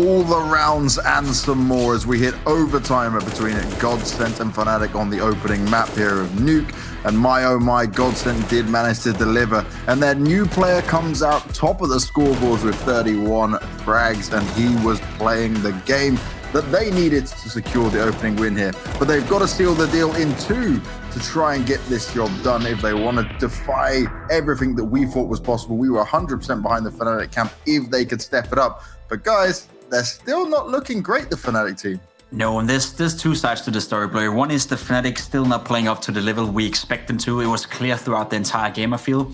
all the rounds and some more as we hit overtime between GODSENT and fnatic on the opening map here of Nuke. And my oh my, GODSENT did manage to deliver. And their new player comes out top of the scoreboards with 31 frags, and he was playing the game that they needed to secure the opening win here. But they've got to seal the deal in two to try and get this job done if they want to defy everything that we thought was possible. We were 100% behind the fnatic camp if they could step it up. But guys, they're still not looking great, the fnatic team. No, and there's two sides to the story, Blur. One is the fnatic still not playing up to the level we expect them to. It was clear throughout the entire game, I feel.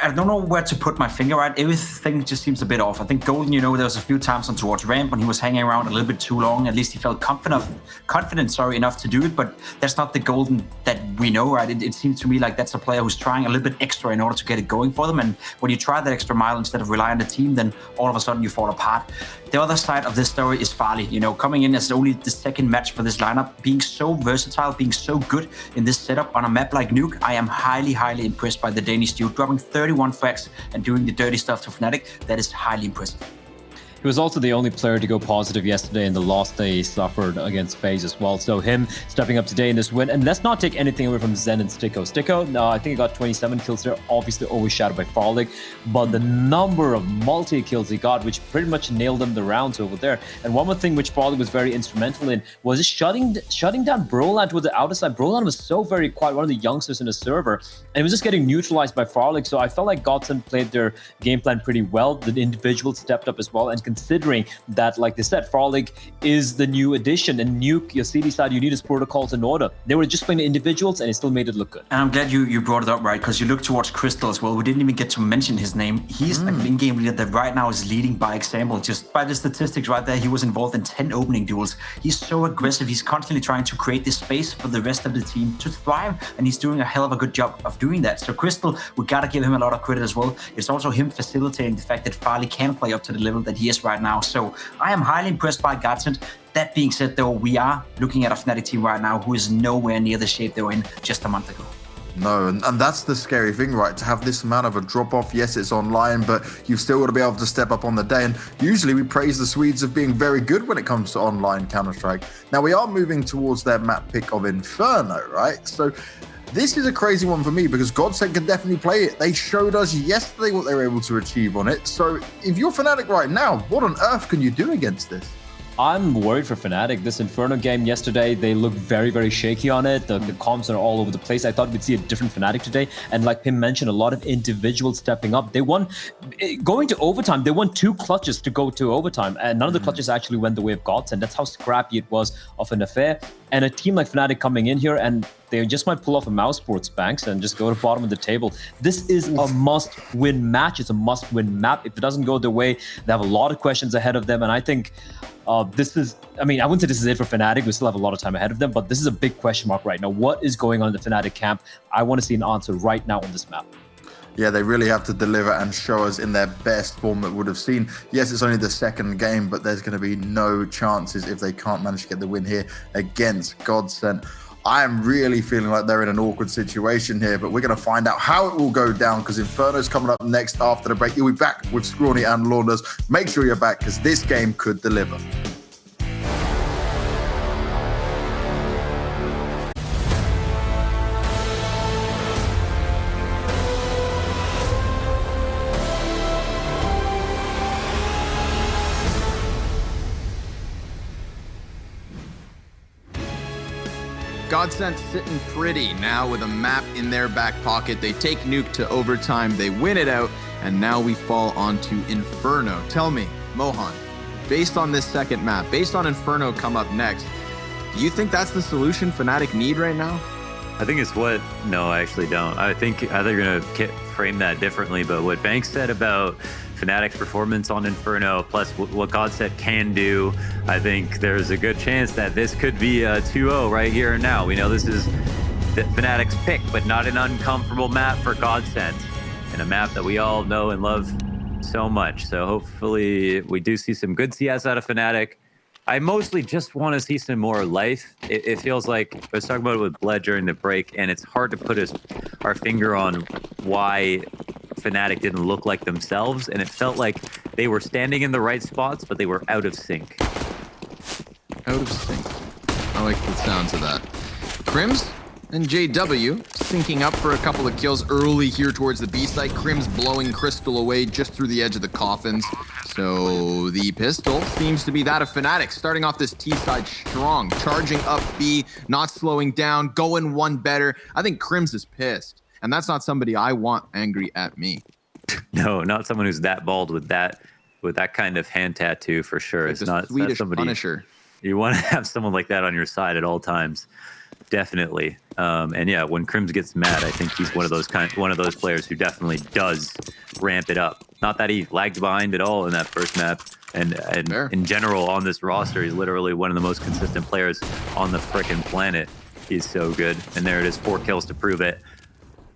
I don't know where to put my finger at. Everything just seems a bit off. I think Golden, there was a few times on towards ramp when he was hanging around a little bit too long. At least he felt confident enough to do it, but that's not the Golden that we know, right? It seems to me like that's a player who's trying a little bit extra in order to get it going for them. And when you try that extra mile instead of rely on the team, then all of a sudden you fall apart. The other side of this story is Farley, coming in as only the second match for this lineup, being so versatile, being so good in this setup on a map like Nuke. I am highly, highly impressed by the Danish dude, dropping 31 frags and doing the dirty stuff to fnatic. That is highly impressive. He was also the only player to go positive yesterday in the loss they suffered against FaZe as well. So him stepping up today in this win. And let's not take anything away from Zen and Sticko. Sticko, I think he got 27 kills there, obviously overshadowed by Farlig. But the number of multi-kills he got, which pretty much nailed him the rounds over there. And one more thing which Farlig was very instrumental in was just shutting down Broland with the outer side. Broland was so very quiet, one of the youngsters in the server. And he was just getting neutralized by Farlig. So I felt like GODSENT played their game plan pretty well. The individuals stepped up as well. And considering that, like they said, Farlig is the new addition, and Nuke, your CD side, you need his protocols in order. They were just playing the individuals, and it still made it look good. And I'm glad you brought it up, right? Because you look towards Crystal as well. We didn't even get to mention his name. He's an in-game leader that right now is leading by example. Just by the statistics right there, he was involved in 10 opening duels. He's so aggressive. He's constantly trying to create this space for the rest of the team to thrive, and he's doing a hell of a good job of doing that. So Crystal, we gotta give him a lot of credit as well. It's also him facilitating the fact that Farley can play up to the level that he is right now. So I am highly impressed by GODSENT. That being said, though, we are looking at a fnatic team right now who is nowhere near the shape they were in just a month ago. No, and that's the scary thing, right? To have this amount of a drop-off. Yes, it's online, but you've still got to be able to step up on the day. And usually we praise the Swedes of being very good when it comes to online Counter-Strike. Now, we are moving towards their map pick of Inferno, right? So this is a crazy one for me because GODSENT can definitely play it. They showed us yesterday what they were able to achieve on it. So if you're fnatic right now, what on earth can you do against this? I'm worried for fnatic. This Inferno game yesterday, they looked very, very shaky on it. The comps are all over the place. I thought we'd see a different fnatic today. And like Pim mentioned, a lot of individuals stepping up. They won, going to overtime, they won 2 clutches to go to overtime. And none of the clutches actually went the way of GODSENT. That's how scrappy it was of an affair. And a team like fnatic coming in here, and they just might pull off a mouse sports banks and just go to bottom of the table. This is a must-win match. It's a must-win map. If it doesn't go their way, they have a lot of questions ahead of them. And I think this is, I wouldn't say this is it for fnatic. We still have a lot of time ahead of them, but this is a big question mark right now. What is going on in the fnatic camp? I want to see an answer right now on this map. Yeah, they really have to deliver and show us in their best form that we would have seen. Yes, it's only the second game, but there's going to be no chances if they can't manage to get the win here against GODSENT. I am really feeling like they're in an awkward situation here, but we're going to find out how it will go down because Inferno's coming up next after the break. You'll be back with Scrawny and Launders. Make sure you're back because this game could deliver. GODSENT sitting pretty now with a map in their back pocket. They take Nuke to overtime, they win it out, and now we fall onto Inferno. Tell me, Mohan, based on this second map, based on Inferno come up next, do you think that's the solution fnatic need right now? I think it's what, no, I actually don't. I think they're going to frame that differently, but what Banks said about fnatic's performance on Inferno, plus what GODSENT can do, I think there's a good chance that this could be a 2-0 right here and now. We know this is the fnatic's pick, but not an uncomfortable map for GODSENT, and a map that we all know and love so much. So hopefully we do see some good CS out of fnatic. I mostly just want to see some more life. It feels like, I was talking about it with Bled during the break, and it's hard to put our finger on why Fnatic didn't look like themselves, and it felt like they were standing in the right spots, but they were out of sync. Out of sync. I like the sounds of that. Crims and JW syncing up for a couple of kills early here towards the B site. Crims blowing Crystal away just through the edge of the coffins. So the pistol seems to be that of Fnatic, starting off this T side strong, charging up B, not slowing down, going one better. I think Crims is pissed, and that's not somebody I want angry at me. No, not someone who's that bald with that kind of hand tattoo for sure. Like it's not Swedish somebody. Punisher. You want to have someone like that on your side at all times, definitely. And yeah, when Crims gets mad, I think he's one of those players who definitely does ramp it up. Not that he lagged behind at all in that first map, and in general on this roster, he's literally one of the most consistent players on the frickin' planet. He's so good, and there it is, 4 kills to prove it.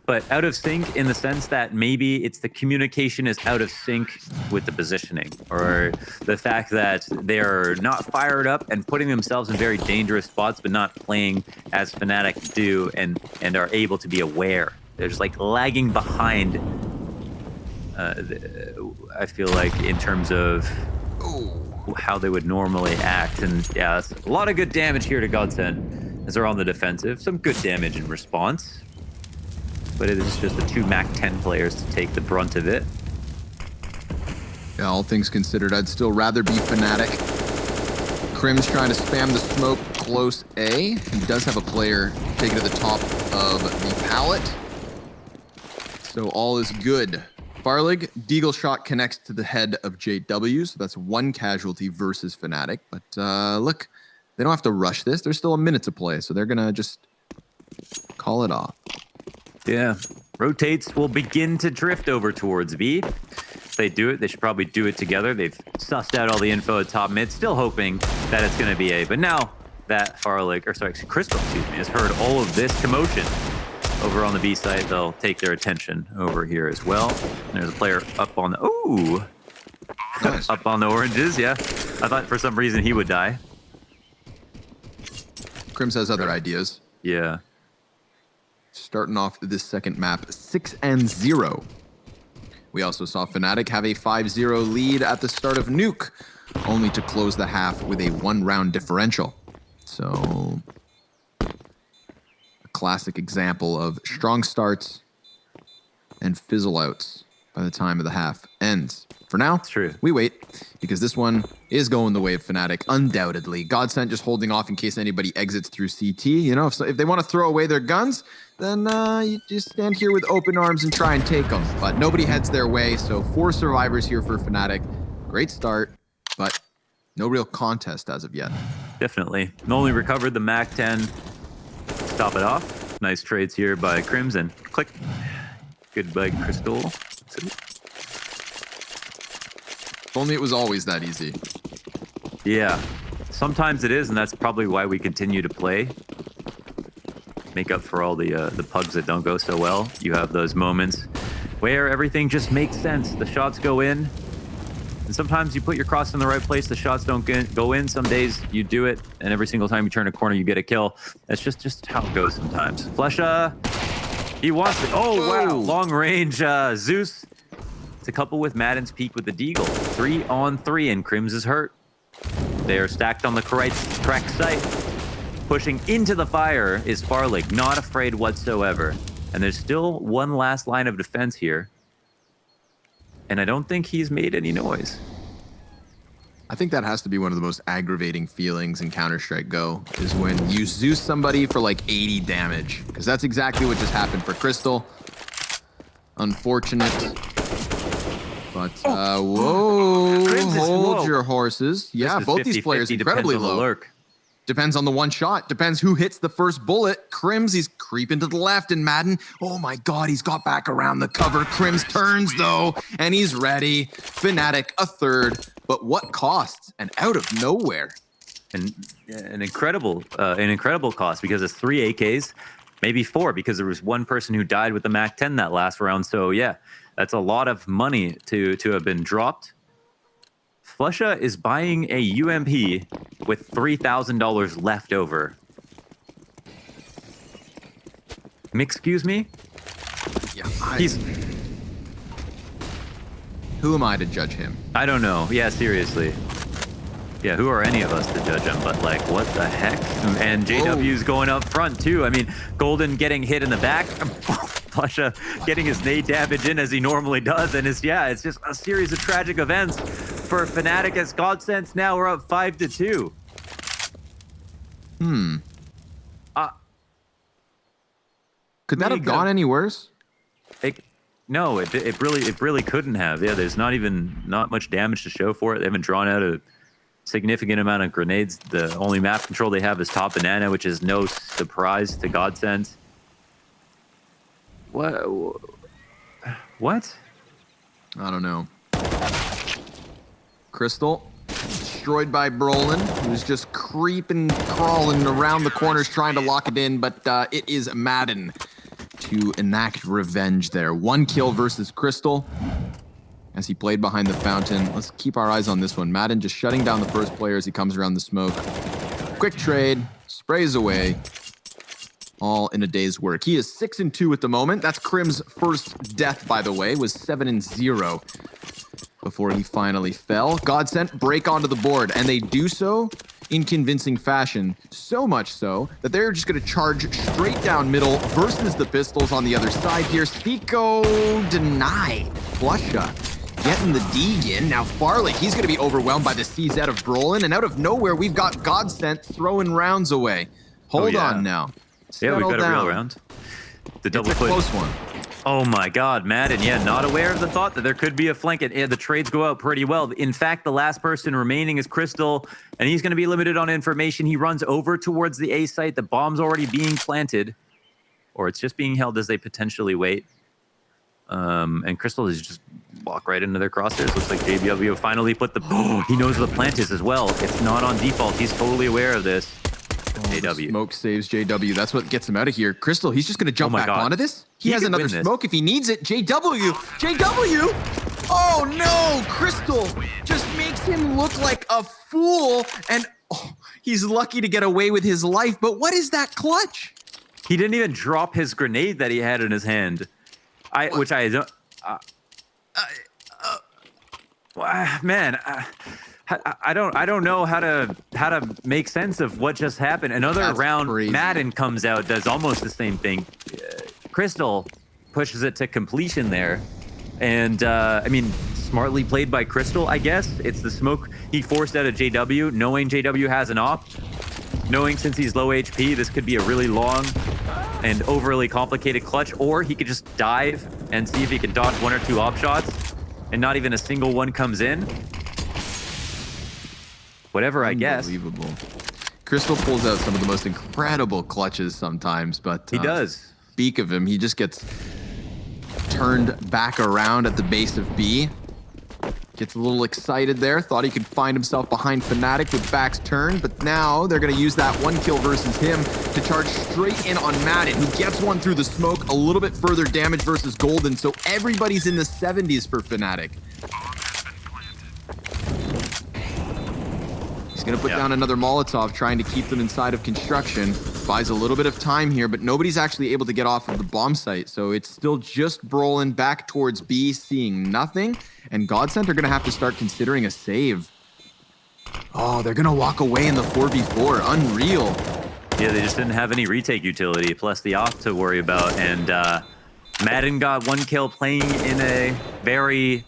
But out of sync in the sense that maybe it's the communication is out of sync with the positioning, or the fact that they're not fired up and putting themselves in very dangerous spots, but not playing as Fnatic do and are able to be aware. They're just like lagging behind. I feel like in terms of how they would normally act, and yeah, that's a lot of good damage here to GODSENT as they're on the defensive. Some good damage in response. But it is just the 2 Mac 10 players to take the brunt of it. Yeah, all things considered, I'd still rather be Fnatic. Crims trying to spam the smoke close A. He does have a player taken to the top of the pallet. So all is good. Farlig, Deagle shot connects to the head of JW, so that's 1 casualty versus Fnatic. But look, they don't have to rush this. There's still a minute to play, so they're gonna just call it off. Yeah, rotates will begin to drift over towards B. If they do it, they should probably do it together. They've sussed out all the info at top mid, still hoping that it's going to be A. But now that Crystal, has heard all of this commotion over on the B side, they'll take their attention over here as well. There's a player up on the, Nice. up on the oranges, yeah. I thought for some reason he would die. Crims has other ideas. Yeah. Starting off this second map, 6-0. We also saw Fnatic have a 5-0 lead at the start of Nuke, only to close the half with a 1-round differential. So, a classic example of strong starts and fizzle outs by the time of the half ends. For now, It's true. we wait, because this one is going the way of Fnatic, undoubtedly. GODSENT just holding off in case anybody exits through CT. You know, if they want to throw away their guns, then you just stand here with open arms and try and take them. But nobody heads their way, so 4 survivors here for Fnatic. Great start, but no real contest as of yet. Definitely. Only recovered the Mac 10. Stop it off. Nice trades here by Crims and click. Good by Crystal. If only it was always that easy. Yeah. Sometimes it is, and that's probably why we continue to play. Make up for all the pugs that don't go so well. You have those moments where everything just makes sense. The shots go in, and sometimes you put your cross in the right place, the shots don't go in. Some days you do it, and every single time you turn a corner, you get a kill. That's just how it goes sometimes. Flesha, he wants it. Oh, wow. Long range Zeus. It's a couple with Madden's peak with the Deagle. 3-on-3, and Crims is hurt. They are stacked on the correct site. Pushing into the fire is Farlig, not afraid whatsoever. And there's still one last line of defense here. And I don't think he's made any noise. I think that has to be one of the most aggravating feelings in Counter-Strike Go, is when you Zeus somebody for like 80 damage. Because that's exactly what just happened for Crystal. Unfortunate. But, whoa, hold your horses. Yeah, both these players incredibly low. Lurk. Depends on the one shot. Depends who hits the first bullet. Crims, he's creeping to the left, and Madden, oh my god, he's got back around the cover. Crims turns, though, and he's ready. Fnatic, a third. But what costs? And out of nowhere. And an incredible cost, because it's 3 AKs, maybe 4, because there was one person who died with the Mac 10 that last round. So yeah, that's a lot of money to have been dropped. Flesha is buying a UMP with $3,000 left over. Excuse me? Yeah, Who am I to judge him? I don't know. Yeah, seriously. Yeah, who are any of us to judge him? But like, what the heck? And JW's going up front too. I mean, Golden getting hit in the back. Pasha getting his nade damage in as he normally does. And it's just a series of tragic events for Fnatic as GODSENT. Now we're up 5-2. Could that have gone any worse? No, it really couldn't have. Yeah, there's not much damage to show for it. They haven't drawn out a significant amount of grenades. The only map control they have is top banana, which is no surprise to GODSENT. What? I don't know. Crystal destroyed by Brolin, who's just creeping, crawling around the corners trying to lock it in, but it is Madden to enact revenge there. 1 kill versus Crystal as he played behind the fountain. Let's keep our eyes on this one. Madden just shutting down the first player as he comes around the smoke. Quick trade, sprays away. All in a day's work. He is 6-2 at the moment. That's Crim's first death, by the way, was 7-0 before he finally fell. GODSENT break onto the board, and they do so in convincing fashion. So much so that they're just going to charge straight down middle versus the pistols on the other side here. Stico denied. Flusha getting the dig in. Now Farley, he's going to be overwhelmed by the CZ of Brolin, and out of nowhere, we've got GODSENT throwing rounds away. Hold on now. Yeah, we've got Settle a real down. round. The double It's a click. close one. Oh my God, Madden, not aware of the thought that there could be a flank. The trades go out pretty well. In fact, the last person remaining is Crystal, and he's going to be limited on information. He runs over towards the A site. The bomb's already being planted, or it's just being held as they potentially wait. And Crystal is just walk right into their crosshairs. Looks like JW finally put the... he knows the plant is as well. It's not on default. He's totally aware of this. JW. Smoke saves JW. That's what gets him out of here. Crystal, he's just going to jump back onto this. He has could another win this. smoke if he needs it. JW! Oh no! Crystal just makes him look like a fool, and he's lucky to get away with his life. But what is that clutch? He didn't even drop his grenade that he had in his hand. I don't know how to make sense of what just happened. Another That's round, crazy. Madden comes out, does almost the same thing. Crystal pushes it to completion there, and I mean, smartly played by Crystal, I guess. It's the smoke he forced out of JW, knowing JW has an op, knowing since he's low HP, this could be a really long and overly complicated clutch, or he could just dive and see if he can dodge 1 or 2 op shots, and not even a single one comes in. Whatever, I guess. Unbelievable. Crystal pulls out some of the most incredible clutches sometimes, but He does. Speak of him, he just gets turned back around at the base of B. Gets a little excited there. Thought he could find himself behind fnatic with backs turned, but now they're going to use that 1 kill versus him to charge straight in on Madden, who gets one through the smoke, a little bit further damage versus Golden, so everybody's in the 70s for fnatic. He's going to put down another Molotov, trying to keep them inside of construction. Buys a little bit of time here, but nobody's actually able to get off of the bomb site. So it's still just Brolin back towards B, seeing nothing. And GODSENT are going to have to start considering a save. Oh, they're going to walk away in the 4v4. Unreal. Yeah, they just didn't have any retake utility, plus the op to worry about. And Madden got 1 kill playing in a very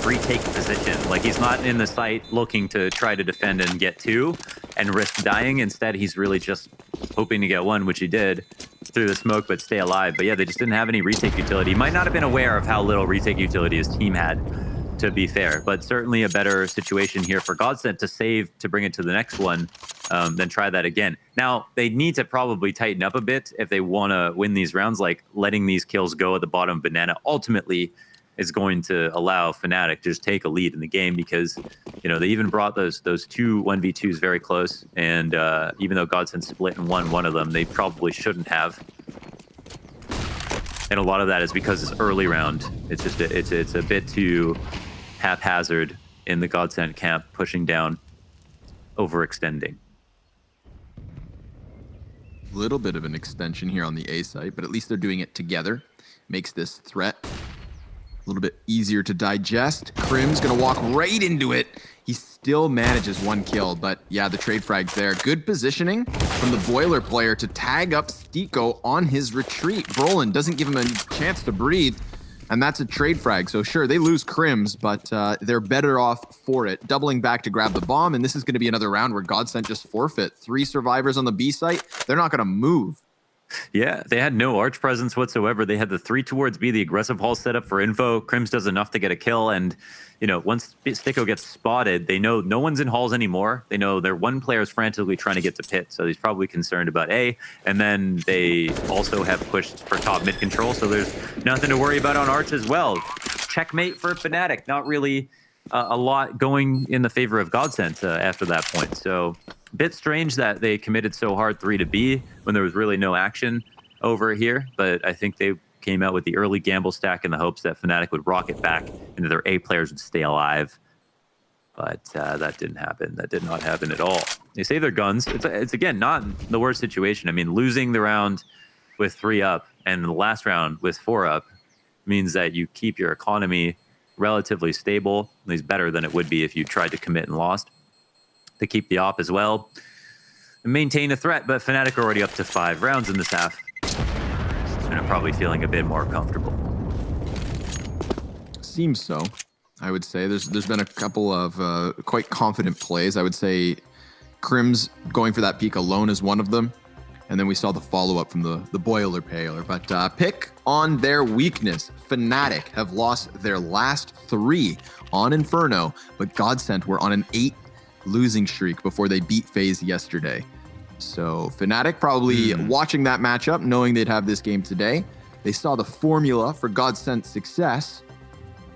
retake position. Like, he's not in the site looking to try to defend and get 2 and risk dying. Instead, he's really just hoping to get 1, which he did through the smoke, but stay alive. But yeah, they just didn't have any retake utility. He might not have been aware of how little retake utility his team had, to be fair, but certainly a better situation here for GODSENT to save to bring it to the next one than try that again. Now, they need to probably tighten up a bit if they want to win these rounds. Like, letting these kills go at the bottom of banana ultimately is going to allow fnatic to just take a lead in the game, because, you know, they even brought those 2 1v2s very close, and even though GODSENT split and won one of them, they probably shouldn't have. And a lot of that is because it's early round. It's just it's a bit too haphazard in the GODSENT camp, pushing down, overextending. Little bit of an extension here on the A site, but at least they're doing it together. Makes this threat little bit easier to digest. Crim's gonna walk right into it. He still manages 1 kill, but yeah, the trade frag's there. Good positioning from the Boiler player to tag up Stiko on his retreat. Brolin doesn't give him a chance to breathe, and that's a trade frag. So sure, they lose Crims, but they're better off for it. Doubling back to grab the bomb, and this is gonna be another round where GODSENT just forfeit. 3 survivors on the B site, they're not gonna move. Yeah, they had no arch presence whatsoever. They had the 3 towards B, the aggressive hall set up for info. Crims does enough to get a kill, and you know, once Stiko gets spotted, they know no one's in halls anymore. They know their one player is frantically trying to get to pit, so he's probably concerned about A. And then they also have pushed for top mid control, so there's nothing to worry about on arch as well. Checkmate for fnatic. Not really a lot going in the favor of GODSENT after that point. So a bit strange that they committed so hard 3 to B when there was really no action over here, but I think they came out with the early gamble stack in the hopes that fnatic would rocket back and that their A players would stay alive. But that didn't happen. That did not happen at all. They save their guns. It's again, not the worst situation. I mean, losing the round with 3 up and the last round with 4 up means that you keep your economy relatively stable, at least better than it would be if you tried to commit and lost. To keep the op as well and maintain a threat, but fnatic are already up to 5 rounds in this half and are probably feeling a bit more comfortable. Seems so. I would say there's been a couple of quite confident plays. I would say Crim's going for that peak alone is one of them. And then we saw the follow-up from the Boiler player. But pick on their weakness. fnatic have lost their last 3 on Inferno, but GODSENT were on an 8 losing streak before they beat FaZe yesterday. So fnatic probably watching that matchup, knowing they'd have this game today. They saw the formula for GODSENT's success,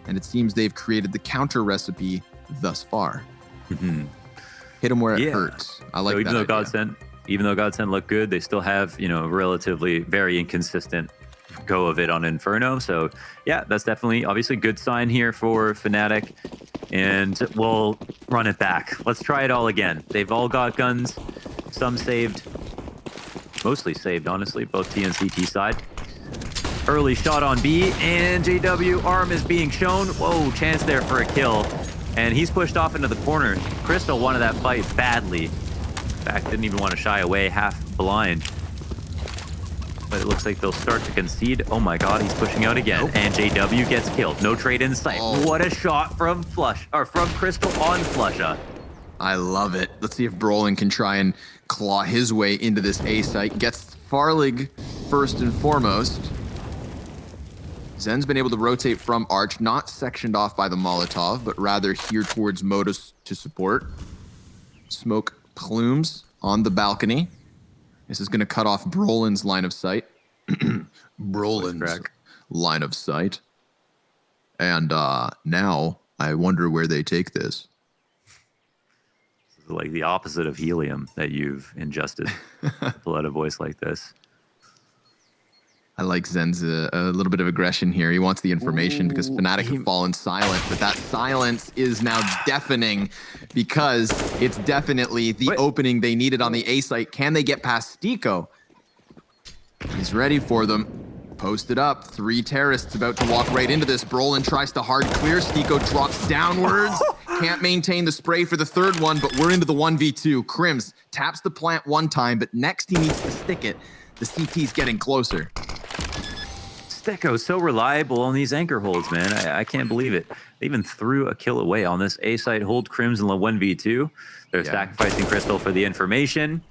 and it seems they've created the counter recipe thus far. Hit them where it hurts. I like that. Even though GODSENT look good, they still have, you know, relatively very inconsistent go of it on Inferno. So yeah, that's definitely obviously a good sign here for fnatic. And we'll run it back. Let's try it all again. They've all got guns. Some saved. Mostly saved, honestly, both T and CT side. Early shot on B, and JW arm is being shown. Whoa, chance there for a kill. And he's pushed off into the corner. Crystal wanted that fight badly. In fact, didn't even want to shy away, half blind. But it looks like they'll start to concede. Oh my god, he's pushing out again. And JW gets killed. No trade in sight. What a shot from Crystal on Flusha. I love it. Let's see if Brolin can try and claw his way into this A site. Gets Farlig first and foremost. Zen's been able to rotate from Arch, not sectioned off by the Molotov, but rather here towards Modus to support. Smoke plumes on the balcony. This is going to cut off Brolin's line of sight. Brolin's line of sight. And now I wonder where they take this. This is like the opposite of helium that you've ingested. Pull out a voice like this. I like Zen's a little bit of aggression here. He wants the information because fnatic have fallen silent, but that silence is now deafening because it's definitely the opening they needed on the A site. Can they get past Stiko? He's ready for them. Posted up. 3 terrorists about to walk right into this. Brolin tries to hard clear. Stiko drops downwards. Can't maintain the spray for the 3rd one, but we're into the 1v2. Crims taps the plant 1 time, but next he needs to stick it. The CT's getting closer. Stiko's so reliable on these anchor holds, man. I can't believe it. They even threw a kill away on this A site hold. Crims in the 1v2. They're sacrificing Crystal for the information.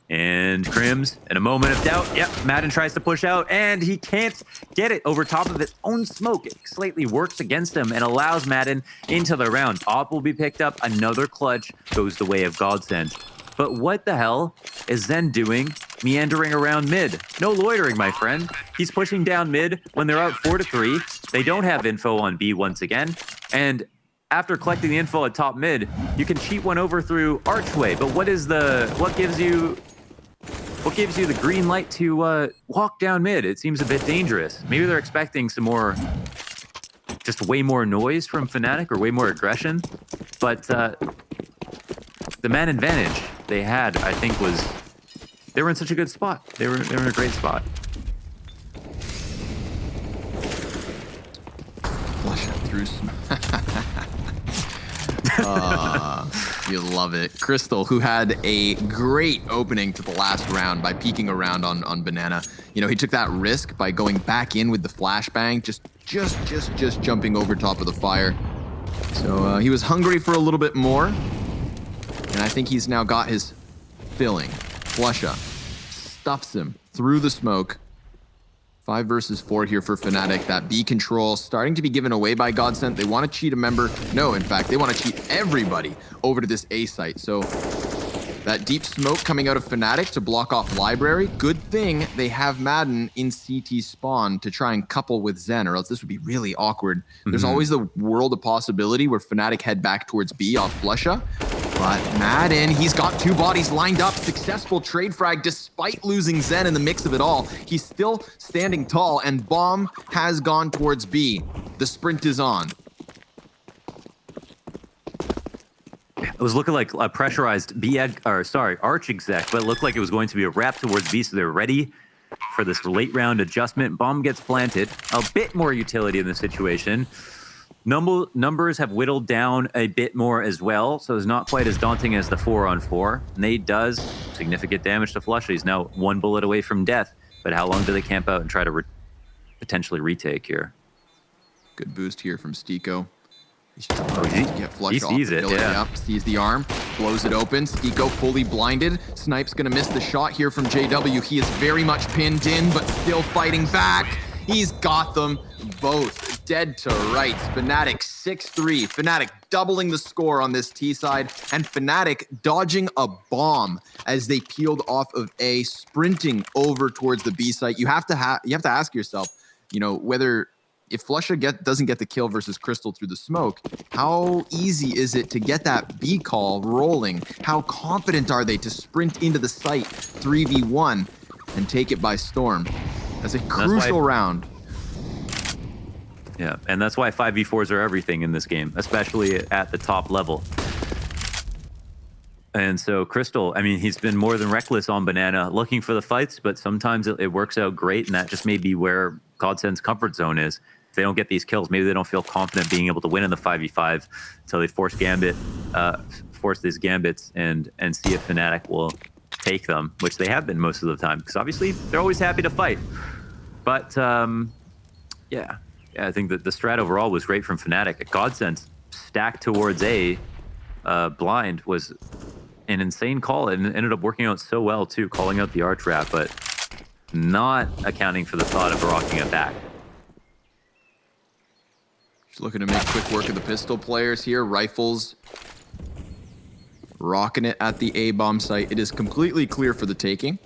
And Crims, in a moment of doubt, Madden tries to push out, and he can't get it over top of his own smoke. It slightly works against him and allows Madden into the round. Op will be picked up. Another clutch goes the way of GODSENT. But what the hell is Zen doing meandering around mid? No loitering, my friend. He's pushing down mid when they're up 4-3. They don't have info on B once again. And after collecting the info at top mid, you can cheat one over through Archway. But what gives you the green light to walk down mid? It seems a bit dangerous. Maybe they're expecting some more, just way more noise from fnatic or way more aggression. But the man advantage they had, I think, was they were in such a good spot. They were in a great spot. through. You love it. Crystal, who had a great opening to the last round by peeking around on Banana. You know, he took that risk by going back in with the flashbang, just jumping over top of the fire. So he was hungry for a little bit more, and I think he's now got his filling. Flusha stuffs him through the smoke. 5 versus 4 here for Fnatic. That B control starting to be given away by GODSENT. They want to cheat a member. No, in fact, they want to cheat everybody over to this A site. So that deep smoke coming out of Fnatic to block off Library. Good thing they have Madden in CT spawn to try and couple with Zen, or else this would be really awkward. There's always the world of possibility where Fnatic head back towards B off Flusha. But Madden, he's got 2 bodies lined up. Successful trade frag despite losing Zen in the mix of it all. He's still standing tall, and Bomb has gone towards B. The sprint is on. It was looking like a pressurized Arch exec, but it looked like it was going to be a wrap towards B, so they're ready for this late round adjustment. Bomb gets planted. A bit more utility in the situation. Numbers have whittled down a bit more as well, so it's not quite as daunting as the 4-on-4. Nade does significant damage to Flusha. He's now 1 bullet away from death, but how long do they camp out and try to potentially retake here? Good boost here from Stiko. He sees it, yeah. Yep, sees the arm, blows it open. Stiko fully blinded. Snipe's gonna miss the shot here from JW. He is very much pinned in, but still fighting back. He's got them both dead to rights. Fnatic 6-3. Fnatic doubling the score on this T side, and Fnatic dodging a bomb as they peeled off of A, sprinting over towards the B site. You have to ask yourself, you know, whether if Flusha doesn't get the kill versus Crystal through the smoke, how easy is it to get that B call rolling? How confident are they to sprint into the site 3v1 and take it by storm? That's a crucial round. Yeah, and that's why 5v4s are everything in this game, especially at the top level. And so Crystal, I mean, he's been more than reckless on Banana, looking for the fights, but sometimes it works out great, and that just may be where GODSENT's comfort zone is. If they don't get these kills, maybe they don't feel confident being able to win in the 5v5, so they force these gambits and see if Fnatic will take them, which they have been most of the time, because obviously they're always happy to fight. But yeah, I think that the strat overall was great from Fnatic. GODSENT stacked towards A blind was an insane call, and ended up working out so well too, calling out the arch wrap, but not accounting for the thought of rocking it back. Just looking to make quick work of the pistol players here. Rifles rocking it at the A bomb site. It is completely clear for the taking.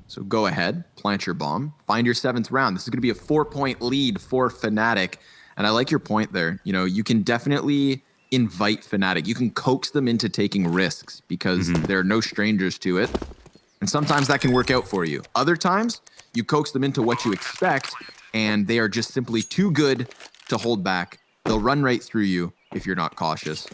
So go ahead, plant your bomb, find your 7th round. This is going to be a 4-point lead for Fnatic. And I like your point there. You know, you can definitely invite Fnatic. You can coax them into taking risks because they're no strangers to it. And sometimes that can work out for you. Other times, you coax them into what you expect, and they are just simply too good to hold back. They'll run right through you if you're not cautious.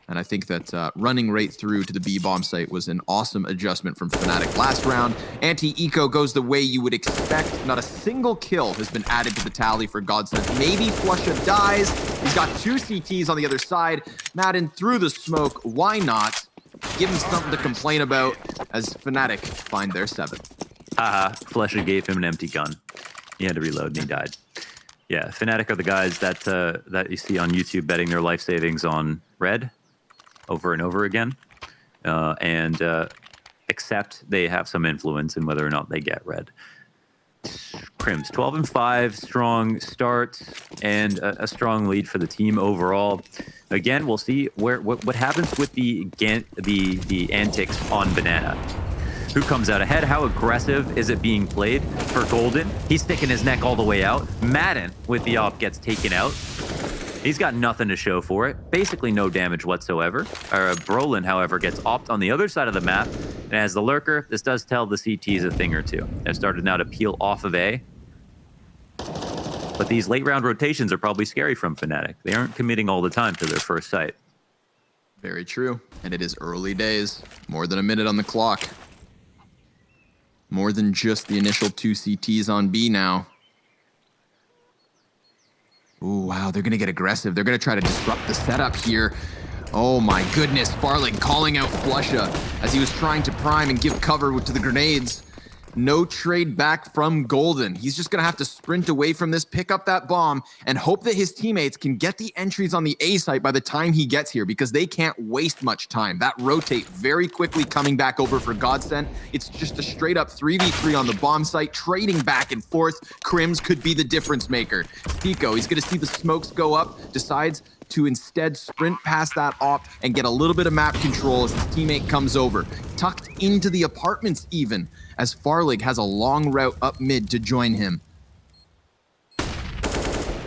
And I think that running right through to the B-bomb site was an awesome adjustment from Fnatic. Last round, anti-eco goes the way you would expect. Not a single kill has been added to the tally for GODSENT. Maybe Flusha dies. He's got 2 CTs on the other side. Madden through the smoke. Why not? Give him something to complain about as Fnatic find their 7th. Flusha gave him an empty gun. He had to reload and he died. Yeah, Fnatic are the guys that you see on YouTube betting their life savings on red over and over again, and accept they have some influence in whether or not they get red. Crims 12-5, strong start, and a strong lead for the team overall. Again, we'll see what happens with the antics on Banana. Who comes out ahead? How aggressive is it being played for Golden? He's sticking his neck all the way out. Madden with the op gets taken out. He's got nothing to show for it. Basically no damage whatsoever. Brolin, however, gets opt on the other side of the map. And as the lurker, this does tell the CTs a thing or two. They've started now to peel off of A. But these late round rotations are probably scary from Fnatic. They aren't committing all the time to their first site. Very true. And it is early days. More than a minute on the clock. More than just the initial 2 CTs on B now. Ooh, wow, they're gonna get aggressive. They're gonna try to disrupt the setup here. Oh my goodness, Farlig calling out Flusha as he was trying to prime and give cover to the grenades. No trade back from Golden. He's just gonna have to sprint away from this, pick up that bomb, and hope that his teammates can get the entries on the A site by the time he gets here, because they can't waste much time. That rotate very quickly coming back over for GODSENT. It's just a straight up 3v3 on the bomb site, trading back and forth. Crims could be the difference maker. Stico, he's gonna see the smokes go up, decides to instead sprint past that op and get a little bit of map control as his teammate comes over. Tucked into the apartments even, as Farlig has a long route up mid to join him.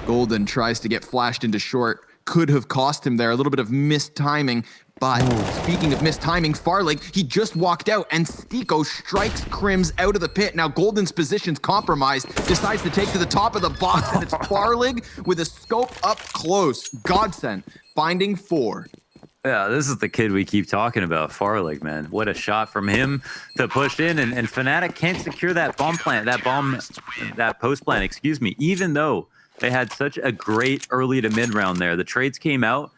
Golden tries to get flashed into short. Could have cost him there, a little bit of missed timing. But speaking of missed timing, Farlig, he just walked out and Stico strikes Crims out of the pit. Now Golden's position's compromised, decides to take to the top of the box, and it's Farlig with a scope up close. GODSENT finding 4. Yeah, this is the kid we keep talking about, Farlig, man. What a shot from him to push in, and fnatic can't secure that bomb plant, that post plant, excuse me, even though they had such a great early to mid round there. The trades came out,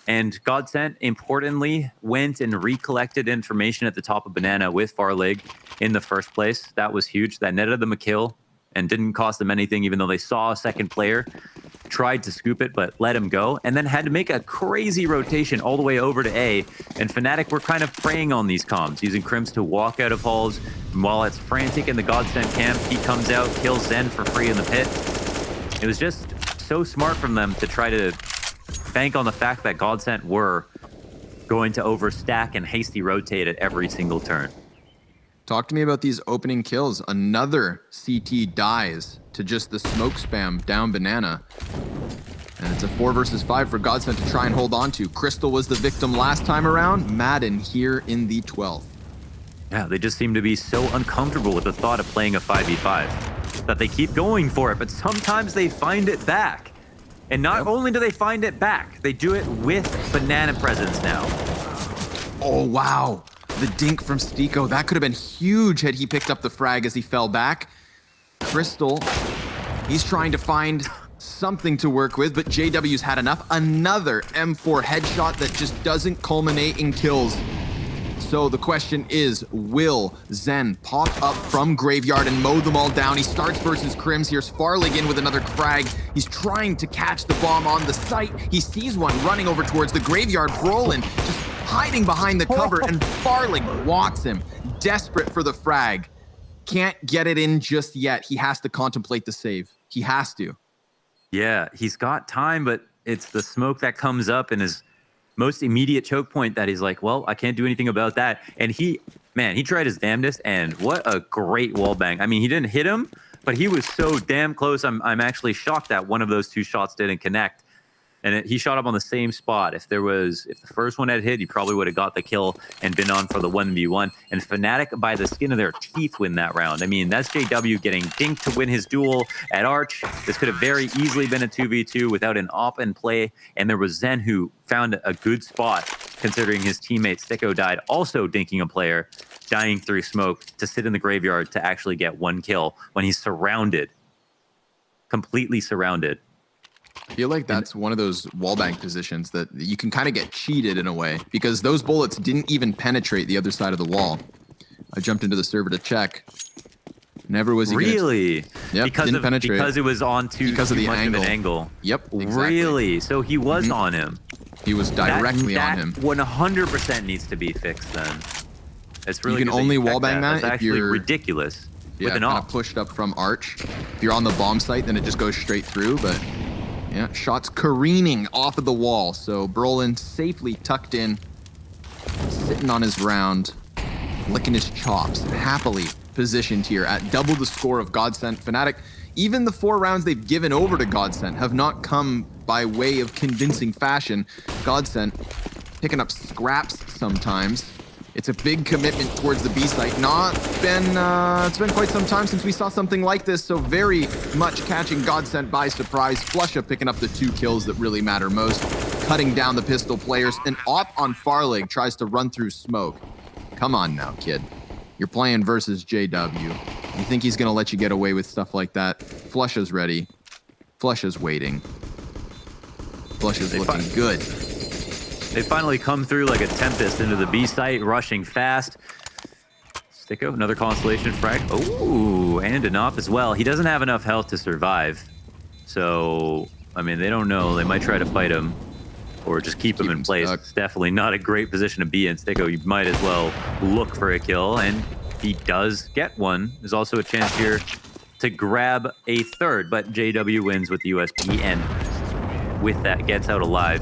and GODSENT, importantly, went and recollected information at the top of Banana with Farlig in the first place. That was huge. That netted them a kill and didn't cost them anything, even though they saw a second player, tried to scoop it, but let him go, and then had to make a crazy rotation all the way over to A. And fnatic were kind of preying on these comms, using Crims to walk out of halls. And while it's frantic in the GODSENT camp, he comes out, kills Zen for free in the pit. It was just so smart from them to try to bank on the fact that GODSENT were going to overstack and hasty rotate at every single turn. Talk to me about these opening kills. Another CT dies to just the smoke spam down Banana. And it's a 4 versus 5 for GODSENT to try and hold on to. Crystal was the victim last time around. Madden here in the 12th. Yeah, they just seem to be so uncomfortable with the thought of playing a 5v5 that they keep going for it, but sometimes they find it back. And not only do they find it back, they do it with Banana presence now. Oh, wow. The dink from Stico, that could have been huge had he picked up the frag as he fell back. Crystal, he's trying to find something to work with, but JW's had enough. Another M4 headshot that just doesn't culminate in kills. So the question is, will Zen pop up from Graveyard and mow them all down? He starts versus Crims. Here's Farlig in with another frag. He's trying to catch the bomb on the site. He sees one running over towards the Graveyard. Brolin just hiding behind the cover, and Farlig walks him. Desperate for the frag. Can't get it in just yet. He has to contemplate the save. He has to. Yeah, he's got time, but it's the smoke that comes up in his most immediate choke point that he's like, well, I can't do anything about that. And he tried his damnedest, and what a great wallbang. I mean, he didn't hit him, but he was so damn close. I'm actually shocked that one of those 2 shots didn't connect. And he shot up on the same spot. If the first one had hit, he probably would have got the kill and been on for the 1v1. And fnatic, by the skin of their teeth, win that round. I mean, that's JW getting dinked to win his duel at Arch. This could have very easily been a 2v2 without an op in play. And there was Zen who found a good spot, considering his teammate Stico died, also dinking a player, dying through smoke, to sit in the Graveyard to actually get 1 kill when he's surrounded, completely surrounded. I feel like that's one of those wallbang positions that you can kind of get cheated in a way, because those bullets didn't even penetrate the other side of the wall. I jumped into the server to check. Never was even really. Yep, didn't penetrate because it was on too because of the much angle. Of an angle. Yep, exactly. Really? So he was on him. He was directly on him. 100% needs to be fixed then. It's really you can only wallbang that That's if actually you're ridiculous. Yeah, with an kind op. of pushed up from Arch. If you're on the bomb site, then it just goes straight through, but yeah, shots careening off of the wall. So Brolin safely tucked in, sitting on his round, licking his chops, happily positioned here at double the score of GODSENT. fnatic, even the 4 rounds they've given over to GODSENT have not come by way of convincing fashion. GODSENT picking up scraps sometimes. It's a big commitment towards the B site. It's been quite some time since we saw something like this, so very much catching GODSENT by surprise. Flusha picking up the 2 kills that really matter most, cutting down the pistol players. An op on Farlig tries to run through smoke. Come on now, kid. You're playing versus JW. You think he's gonna let you get away with stuff like that? Flusha's ready. Flusha's waiting. Flush is looking good. They finally come through like a tempest into the B site, rushing fast. Sticko, another Constellation frag. Ooh, and an op as well. He doesn't have enough health to survive. So, I mean, they don't know. They might try to fight him or just keep him in place. Stuck. It's definitely not a great position to be in. Sticko, you might as well look for a kill, and he does get one. There's also a chance here to grab a third, but JW wins with the USP, and with that, gets out alive.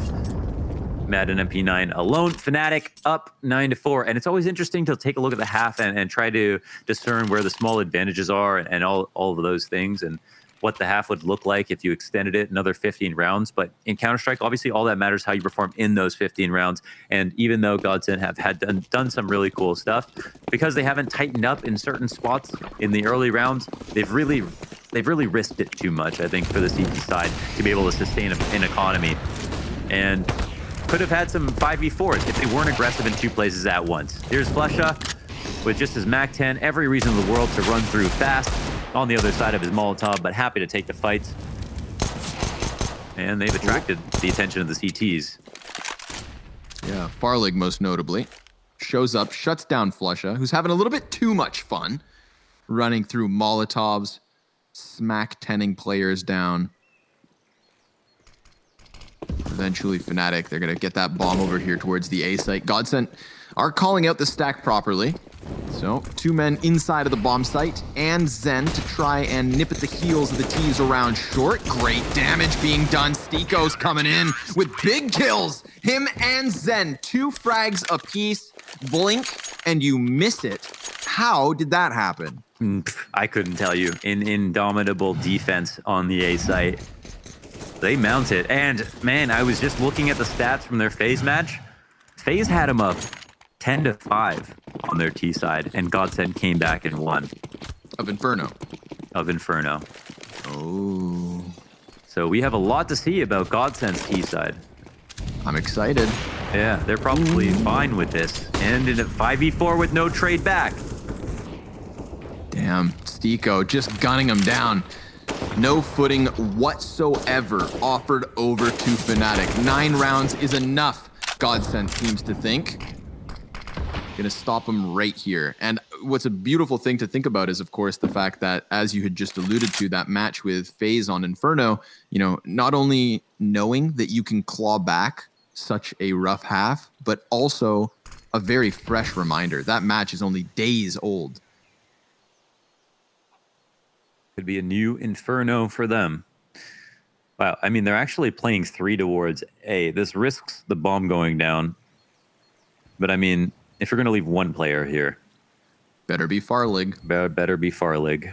Madden MP9 alone. Fnatic up 9-4. And it's always interesting to take a look at the half and try to discern where the small advantages are and all of those things and what the half would look like if you extended it another 15 rounds. But in Counter-Strike, obviously all that matters how you perform in those 15 rounds. And even though GODSENT have done some really cool stuff, because they haven't tightened up in certain spots in the early rounds, they've really risked it too much, I think, for the CT side to be able to sustain an economy. And could have had some 5v4s if they weren't aggressive in two places at once. Here's Flusha with just his MAC-10, every reason in the world to run through fast on the other side of his Molotov, but happy to take the fights. And they've attracted the attention of the CTs. Yeah, Farlig most notably. Shows up, shuts down Flusha, who's having a little bit too much fun running through Molotovs, smack-10ing players down. Eventually, Fnatic, they're going to get that bomb over here towards the A site. GODSENT are calling out the stack properly. So, 2 men inside of the bomb site, and Zen to try and nip at the heels of the T's around short. Great damage being done. Stiko's coming in with big kills. Him and Zen, 2 frags apiece. Blink, and you miss it. How did that happen? I couldn't tell you. Indomitable defense on the A site. They mount it. And, man, I was just looking at the stats from their FaZe match. FaZe had him up 10-5 on their T side, and GODSENT came back and won. Of Inferno. Of Inferno. Oh. So we have a lot to see about GODSENT's T side. I'm excited. Yeah, they're probably fine with this. And in a 5v4 with no trade back. Damn, Stiko just gunning him down. No footing whatsoever offered over to Fnatic. 9 rounds is enough, GODSENT seems to think. Gonna stop him right here. And what's a beautiful thing to think about is, of course, the fact that, as you had just alluded to, that match with FaZe on Inferno, you know, not only knowing that you can claw back such a rough half, but also a very fresh reminder. That match is only days old. Could be a new Inferno for them. Wow, I mean, they're actually playing 3 towards A. This risks the bomb going down. But I mean, if you're going to leave 1 player here, Better be Farlig. better be Farlig.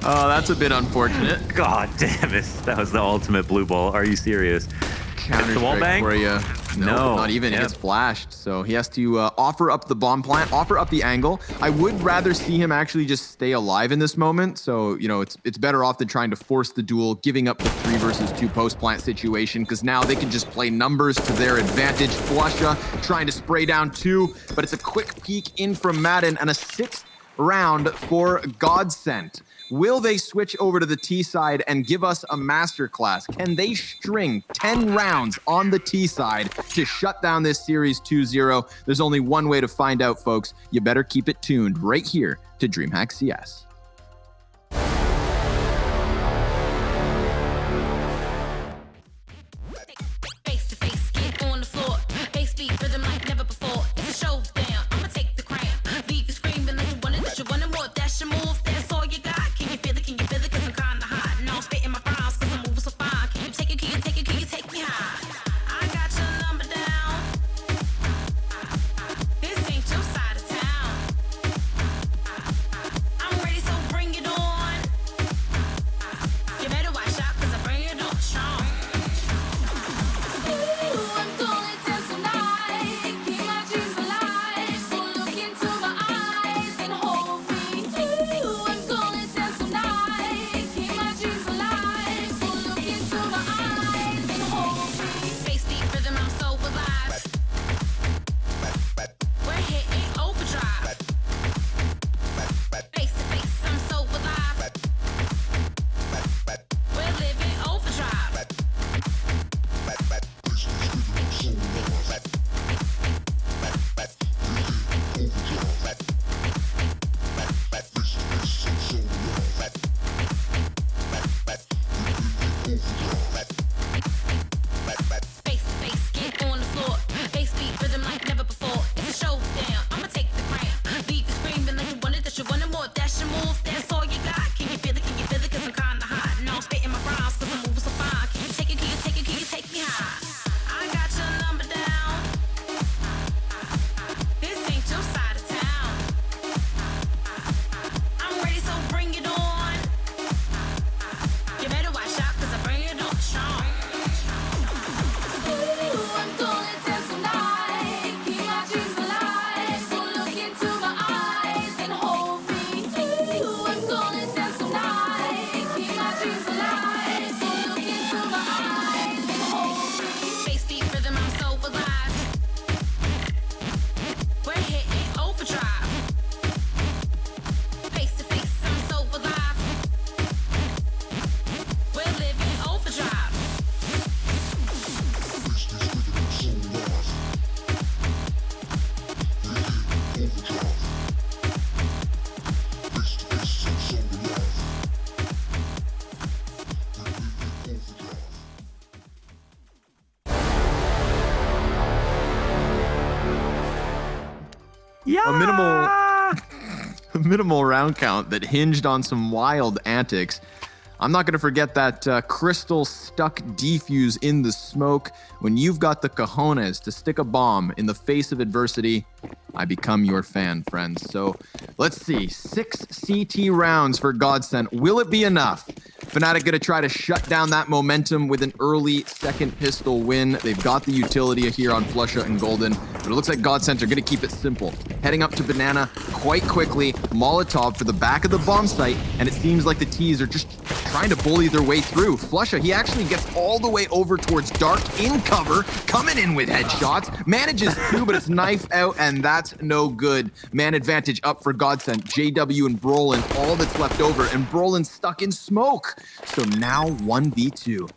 Oh, that's a bit unfortunate. God damn it. That was the ultimate blue ball. Are you serious? Counter the wall strike bang? for you. No. Not even. He Yeah. gets flashed. So he has to offer up the bomb plant, offer up the angle. I would rather see him actually just stay alive in this moment. So, you know, it's better off than trying to force the duel, giving up the 3 versus 2 post plant situation, because now they can just play numbers to their advantage. Flusha trying to spray down 2, but it's a quick peek in from Madden and a 6th round for GODSENT. Will they switch over to the T side and give us a masterclass? Can they string 10 rounds on the T side to shut down this series 2-0? There's only one way to find out, folks. You better keep it tuned right here to DreamHack CS. Face to face, get on the floor. Bass beat, rhythm like never before. It's a showdown. I'ma take the crown. Leave you screaming like you want it, that you want it more. That's your move, that's all you got. Can you feel it? Can you feel it? Cause I'm kinda hot. No, I'm spitting my rhymes cause I'm moving so fine. Can you take it? Can you take it? Can you take me high? I got your number down. This ain't your side of town. I'm ready, A minimal round count that hinged on some wild antics. I'm not going to forget that crystal stuck defuse in the smoke. When you've got the cojones to stick a bomb in the face of adversity, I become your fan, friends. So let's see. 6 CT rounds for GODSENT. Will it be enough? fnatic going to try to shut down that momentum with an early second pistol win. They've got the utility here on Flusha and Golden, but it looks like GODSENT are going to keep it simple. Heading up to Banana quite quickly. Molotov for the back of the bomb site, and it seems like the T's are just trying to bully their way through. Flusha, he actually gets all the way over towards Dark in cover, coming in with headshots. Manages to, but it's knife out, and that's no good. Man advantage up for GODSENT. JW and Brolin, all that's left over, and Brolin stuck in smoke. So now 1v2.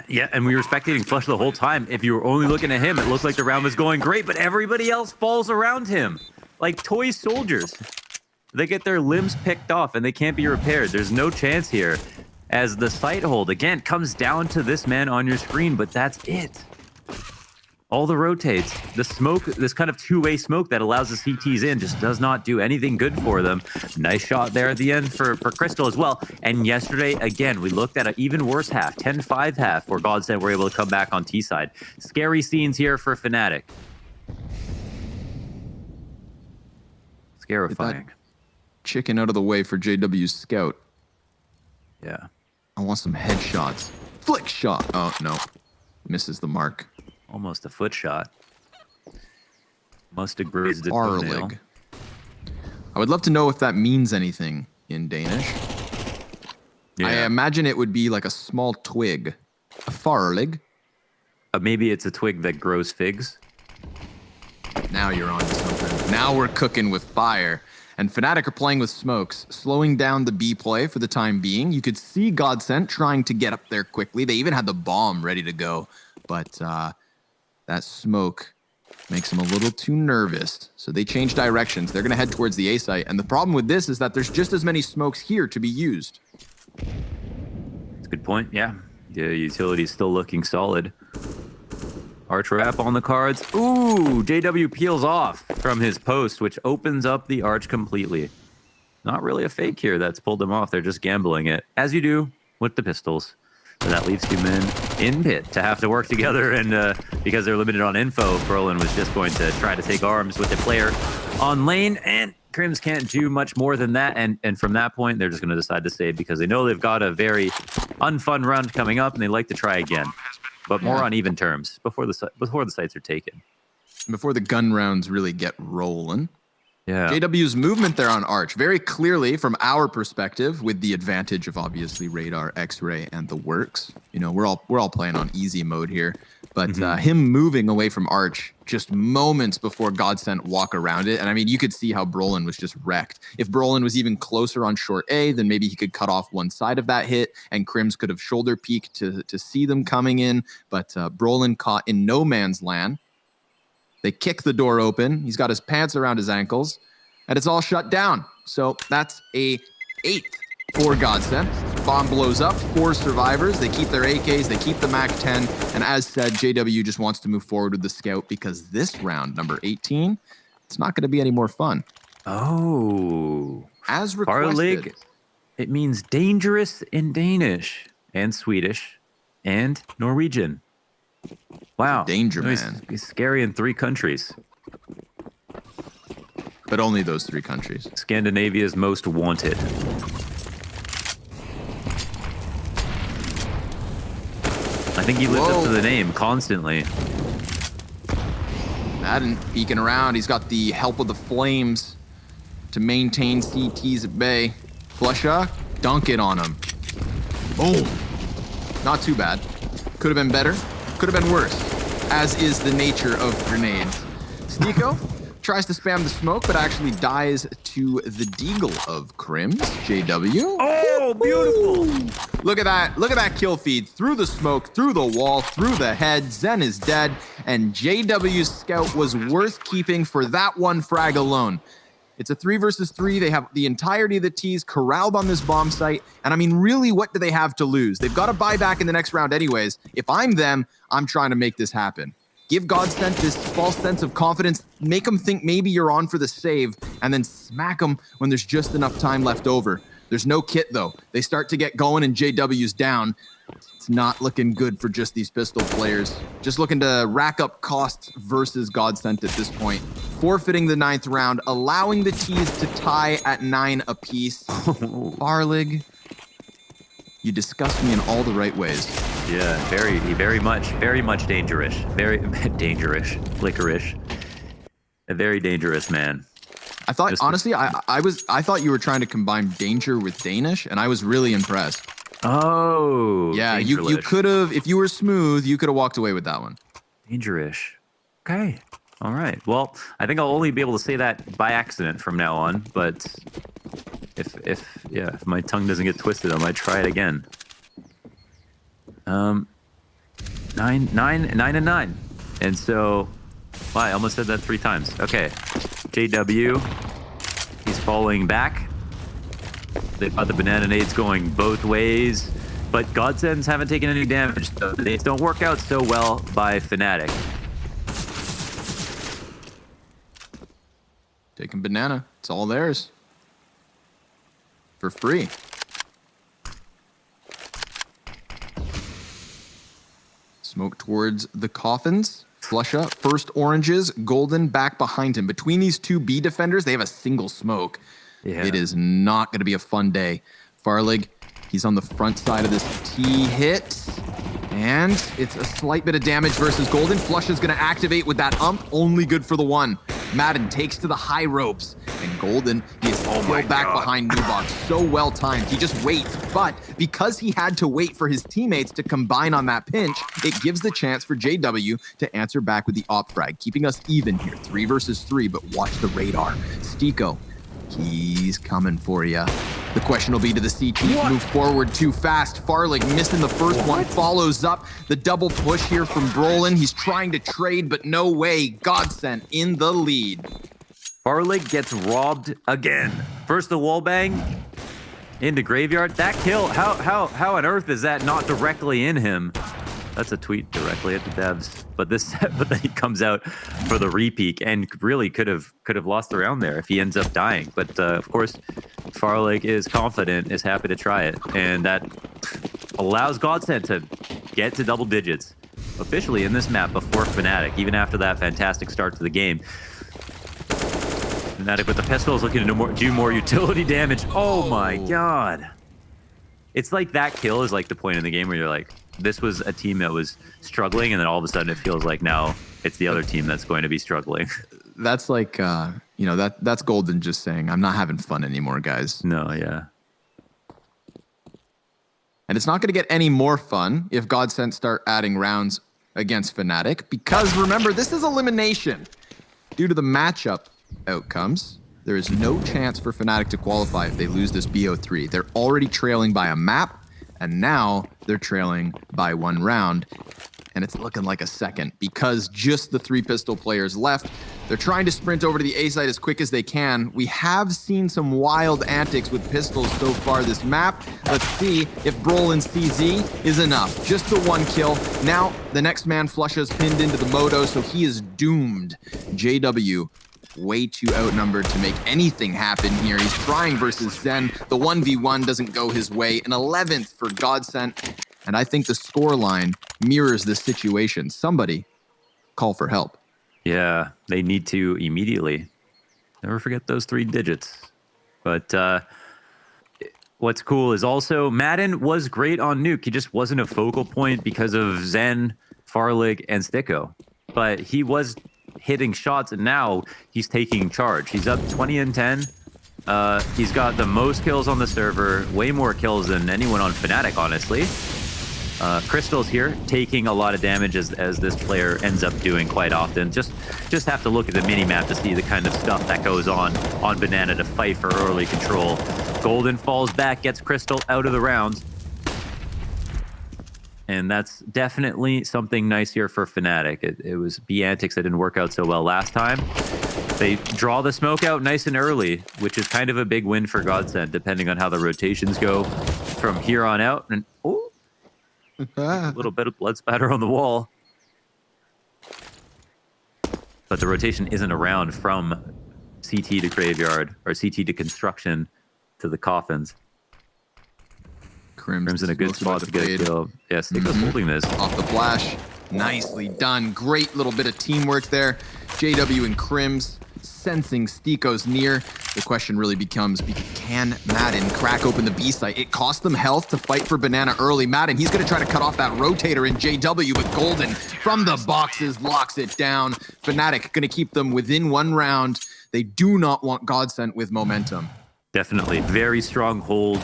Yeah, and we were spectating Flush the whole time. If you were only looking at him, it looked like the round was going great, but everybody else falls around him like toy soldiers. They get their limbs picked off and they can't be repaired. There's no chance here as the sight hold, again, comes down to this man on your screen, but that's it. All the rotates, the smoke, this kind of two-way smoke that allows the CTs in just does not do anything good for them. Nice shot there at the end for Crystal as well. And yesterday, again, we looked at an even worse half, 10-5 half, where GODSENT were able to come back on T side. Scary scenes here for fnatic. Scarifying. Chicken out of the way for JW's scout. Yeah. I want some headshots. Flick shot. Oh, no. Misses the mark. Almost a foot shot. Must have grazed it. I would love to know if that means anything in Danish. Yeah. I imagine it would be like a small twig. A farlig. Maybe it's a twig that grows figs. Now you're on to something. Now we're cooking with fire. And fnatic are playing with smokes, slowing down the B play for the time being. You could see GODSENT trying to get up there quickly. They even had the bomb ready to go. But that smoke makes them a little too nervous. So they change directions. They're going to head towards the A site. And the problem with this is that there's just as many smokes here to be used. That's a good point. Yeah. The utility is still looking solid. Arch wrap on the cards. Ooh, JW peels off from his post, which opens up the arch completely. Not really a fake here that's pulled them off. They're just gambling it, as you do with the pistols. So that leaves 2 men in pit to have to work together. And because they're limited on info, Brolin was just going to try to take arms with the player on lane. And Crims can't do much more than that. And from that point, they're just going to decide to save because they know they've got a very unfun round coming up and they like to try again. But more on even terms before the sites are taken. Before the gun rounds really get rolling. Yeah. JW's movement there on Arch, very clearly from our perspective, with the advantage of obviously radar, X-ray, and the works. You know, we're all playing on easy mode here. But him moving away from Arch just moments before GODSENT walk around it. And I mean, you could see how Brolin was just wrecked. If Brolin was even closer on short A, then maybe he could cut off one side of that hit and Crims could have shoulder peeked to see them coming in. But Brolin caught in no man's land. They kick the door open. He's got his pants around his ankles and it's all shut down. So that's a 8th for GODSENT. Bomb blows up, 4 survivors. They keep their AKs, they keep the MAC-10, and as said, JW just wants to move forward with the scout because this round, number 18, it's not going to be any more fun. Oh. As requested. Farlig, it means dangerous in Danish and Swedish and Norwegian. Wow. Danger, man. He's scary in 3 countries. But only those 3 countries. Scandinavia's most wanted. I think he lives up to the name constantly. Madden peeking around. He's got the help of the flames to maintain CTs at bay. Flusha, dunk it on him. Oh, not too bad. Could have been better. Could have been worse, as is the nature of grenades. Sneeko tries to spam the smoke, but actually dies to the deagle of Crims. JW. Oh, beautiful. Look at that. Look at that kill feed. Through the smoke, through the wall, through the head. Zen is dead. And JW's scout was worth keeping for that one frag alone. It's a 3 versus 3. They have the entirety of the T's corralled on this bomb site. And I mean, really, what do they have to lose? They've got to buy back in the next round anyways. If I'm them, I'm trying to make this happen. Give GODSENT this false sense of confidence, make them think maybe you're on for the save, and then smack them when there's just enough time left over. There's no kit though. They start to get going and JW's down. It's not looking good for just these pistol players. Just looking to rack up costs versus GODSENT at this point. Forfeiting the 9th round, allowing the T's to tie at 9 apiece. Farlig, you disgust me in all the right ways. Yeah, very much dangerous. Very dangerous. Licorice. A very dangerous man. I thought, honestly, I thought you were trying to combine danger with Danish, and I was really impressed. Oh. Yeah, you could have, if you were smooth, you could have walked away with that one. Dangerous. Okay. All right. Well, I think I'll only be able to say that by accident from now on, but if my tongue doesn't get twisted, I might try it again. 9 and 9. And so, wow, I almost said that 3 times. Okay. JW, he's falling back. They've got the banana nades going both ways, but GODSENTs haven't taken any damage. So the nades don't work out so well by fnatic. Taking banana. It's all theirs. For free. Smoke towards the coffins. Flusha, first oranges, Golden back behind him. Between these two B defenders, they have a single smoke. Yeah. It is not going to be a fun day. Farlig, he's on the front side of this T hit. And it's a slight bit of damage versus Golden. Flusha's going to activate with that ump. Only good for the one. Madden takes to the high ropes. And Golden, he is still back behind Nubox. So well timed. He just waits. But because he had to wait for his teammates to combine on that pinch, it gives the chance for JW to answer back with the op frag, keeping us even here. 3 versus 3, but watch the radar. Stiko, he's coming for you. The question will be, do the CTs move forward too fast? Farlig missing the first one, follows up the double push here from Brolin. He's trying to trade, but no way. GODSENT in the lead. Farlig gets robbed again. First the wall bang into graveyard. That kill, how on earth is that not directly in him? That's a tweet directly at the devs. But then he comes out for the repeat and really could have lost the round there if he ends up dying. But of course, Farlig is confident, is happy to try it, and that allows GODSENT to get to double digits officially in this map before fnatic, even after that fantastic start to the game. fnatic with the pistols looking to do more utility damage. Oh my god. It's like that kill is like the point in the game where you're like, this was a team that was struggling, and then all of a sudden it feels like now it's the other team that's going to be struggling. That's like, that's Golden just saying, I'm not having fun anymore, guys. No, yeah. And it's not going to get any more fun if GODSENT start adding rounds against fnatic, because remember, this is elimination. Due to the matchup outcomes, there is no chance for fnatic to qualify if they lose this BO3. They're already trailing by a map, and now they're trailing by 1 round. And it's looking like a second because just the 3 pistol players left. They're trying to sprint over to the A site as quick as they can. We have seen some wild antics with pistols so far this map. Let's see if Brolin's CZ is enough. Just the 1 kill. Now the next man Flusha's pinned into the moto, so he is doomed. JW way too outnumbered to make anything happen here. He's trying versus Zen. The 1v1 doesn't go his way. An 11th for GODSENT. And I think the scoreline mirrors this situation. Somebody call for help. Yeah, they need to immediately. Never forget those 3 digits. But what's cool is also Madden was great on Nuke. He just wasn't a focal point because of Zen, Farlig, and Stiko. But he was hitting shots, and now he's taking charge. He's up 20 and 10. He's got the most kills on the server, way more kills than anyone on fnatic, honestly. Crystal's here, taking a lot of damage as this player ends up doing quite often. Just have to look at the mini-map to see the kind of stuff that goes on Banana to fight for early control. Golden falls back, gets Crystal out of the round. And that's definitely something nice here for fnatic. It was B antics that didn't work out so well last time. They draw the smoke out nice and early, which is kind of a big win for GODSENT, depending on how the rotations go from here on out. And oh, a little bit of blood spatter on the wall. but the rotation isn't around from CT to graveyard, or CT to construction to the coffins. Crim's in a good spot to get a kill. Yeah, Sticko's holding this. Off the flash. Nicely done. Great little bit of teamwork there. JW and Crims sensing Sticko's near. The question really becomes, can Madden crack open the B site? It cost them health to fight for Banana early. Madden, he's going to try to cut off that rotator, and JW with Golden from the boxes locks it down. Fnatic going to keep them within 1 round. They do not want GODSENT with momentum. Definitely. Very strong hold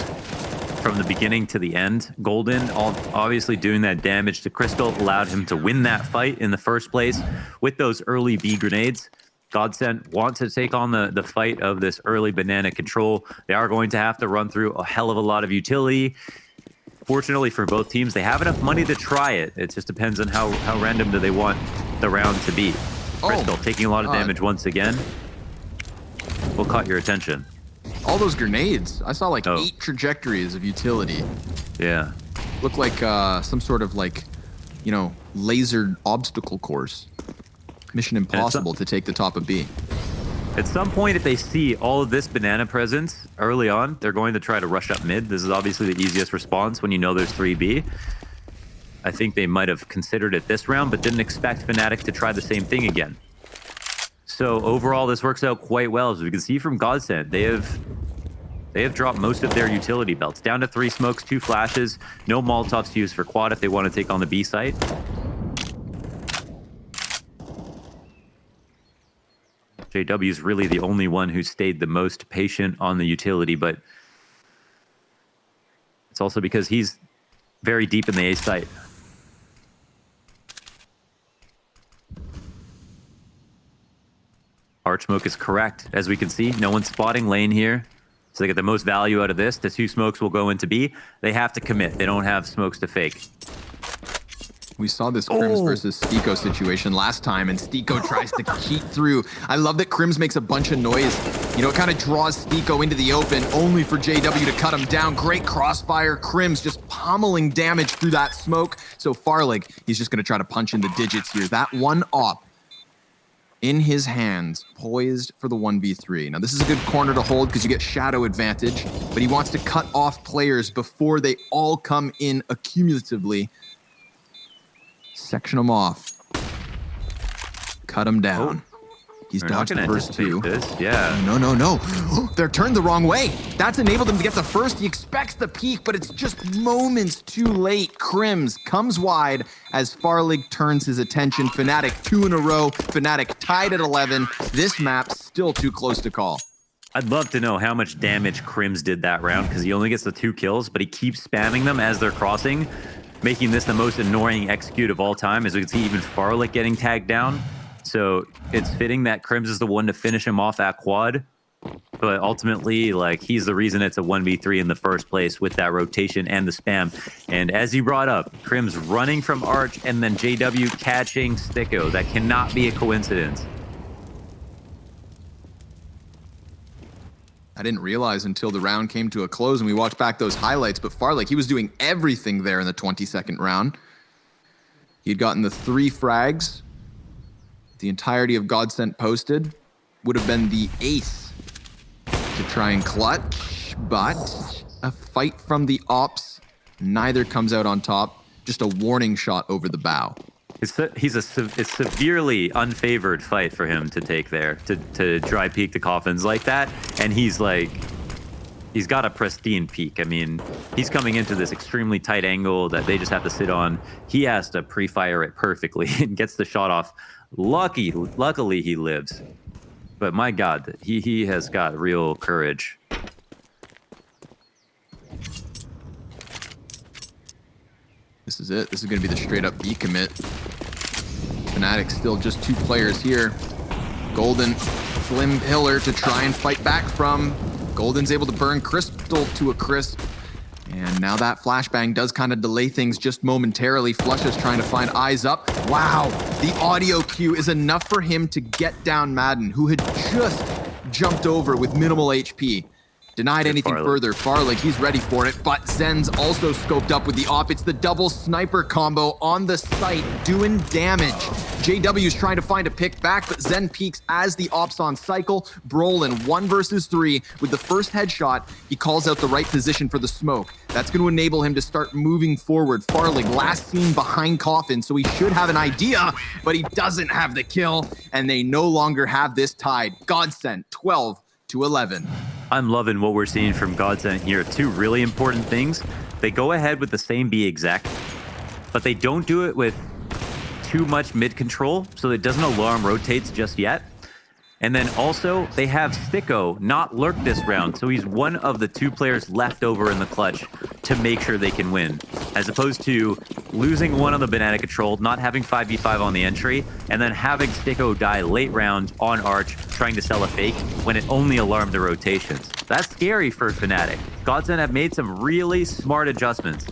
from the beginning to the end. Golden, obviously doing that damage to Crystal, allowed him to win that fight in the first place with those early B grenades. GODSENT want to take on the fight of this early banana control. They are going to have to run through a hell of a lot of utility. Fortunately for both teams, they have enough money to try it. It just depends on how random do they want the round to be. Crystal taking a lot of damage once again. What caught your attention? All those grenades. I saw like 8 trajectories of utility. Yeah. Looked like some sort of like, you know, lasered obstacle course. Mission impossible to take the top of B. At some point, if they see all of this banana presence early on, they're going to try to rush up mid. This is obviously the easiest response when you know there's 3B. I think they might have considered it this round, but didn't expect fnatic to try the same thing again. So overall, this works out quite well. As we can see from GODSENT, they have dropped most of their utility belts. Down to 3 smokes, 2 flashes, no Molotovs to use for quad if they want to take on the B site. JW is really the only one who stayed the most patient on the utility, but it's also because he's very deep in the A site. Arch smoke is correct. As we can see, no one's spotting lane here. So they get the most value out of this. The 2 smokes will go into B. They have to commit. They don't have smokes to fake. We saw this Crims versus Sticko situation last time, and Sticko tries to cheat through. I love that Crims makes a bunch of noise. You know, it kind of draws Sticko into the open, only for JW to cut him down. Great crossfire. Crims just pummeling damage through that smoke. So Farlig, he's just going to try to punch in the digits here. That one op in his hands, poised for the 1v3. Now, this is a good corner to hold because you get shadow advantage, but he wants to cut off players before they all come in accumulatively. Section them off. Cut them down. He's dodged the first 2. Yeah. No. They're turned the wrong way. That's enabled him to get the first. He expects the peak, but it's just moments too late. Crims comes wide as Farlig turns his attention. Fnatic 2 in a row. Fnatic tied at 11. This map still too close to call. I'd love to know how much damage Crims did that round, because he only gets the 2 kills, but he keeps spamming them as they're crossing, making this the most annoying execute of all time. As we can see, even Farlig getting tagged down. So it's fitting that Crims is the one to finish him off that quad. But ultimately, like, he's the reason it's a 1v3 in the first place with that rotation and the spam. And as you brought up, Crims running from Arch and then JW catching Sticko. That cannot be a coincidence. I didn't realize until the round came to a close and we watched back those highlights, but Farlig, he was doing everything there in the 22nd round. He'd gotten the 3 frags. The entirety of GODSENT posted. Would have been the ace to try and clutch, but a fight from the ops. Neither comes out on top. Just a warning shot over the bow. It's a severely unfavored fight for him to take there, to dry peek the coffins like that. And he's got a pristine peak. I mean, he's coming into this extremely tight angle that they just have to sit on. He has to pre-fire it perfectly and gets the shot off. Luckily he lives. But my God, he has got real courage. This is it. This is going to be the straight up B commit. Fnatic still just 2 players here. Golden, slim pillar to try and fight back from. Golden's able to burn Crystal to a crisp. And now that flashbang does kind of delay things just momentarily. Flush is trying to find eyes up. Wow, the audio cue is enough for him to get down Madden, who had just jumped over with minimal HP. Denied anything Farlig. further. Farlig, he's ready for it, but Zen's also scoped up with the op. It's the double sniper combo on the site, doing damage. JW's trying to find a pick back, but Zen peeks as the op's on cycle. Brolin, 1 versus 3. With the first headshot, he calls out the right position for the smoke. That's going to enable him to start moving forward. Farlig, last seen behind Coffin, so he should have an idea, but he doesn't have the kill, and they no longer have this tied. GODSENT, 12-11. I'm loving what we're seeing from GODSENT here. 2 really important things. They go ahead with the same B exec, but they don't do it with too much mid control, so it doesn't alarm rotates just yet. And then also, they have Sticko not lurk this round, so he's one of the 2 players left over in the clutch to make sure they can win. As opposed to losing one on the banana control, not having 5v5 on the entry, and then having Sticko die late round on Arch, trying to sell a fake when it only alarmed the rotations. That's scary for fnatic. GODSENT have made some really smart adjustments.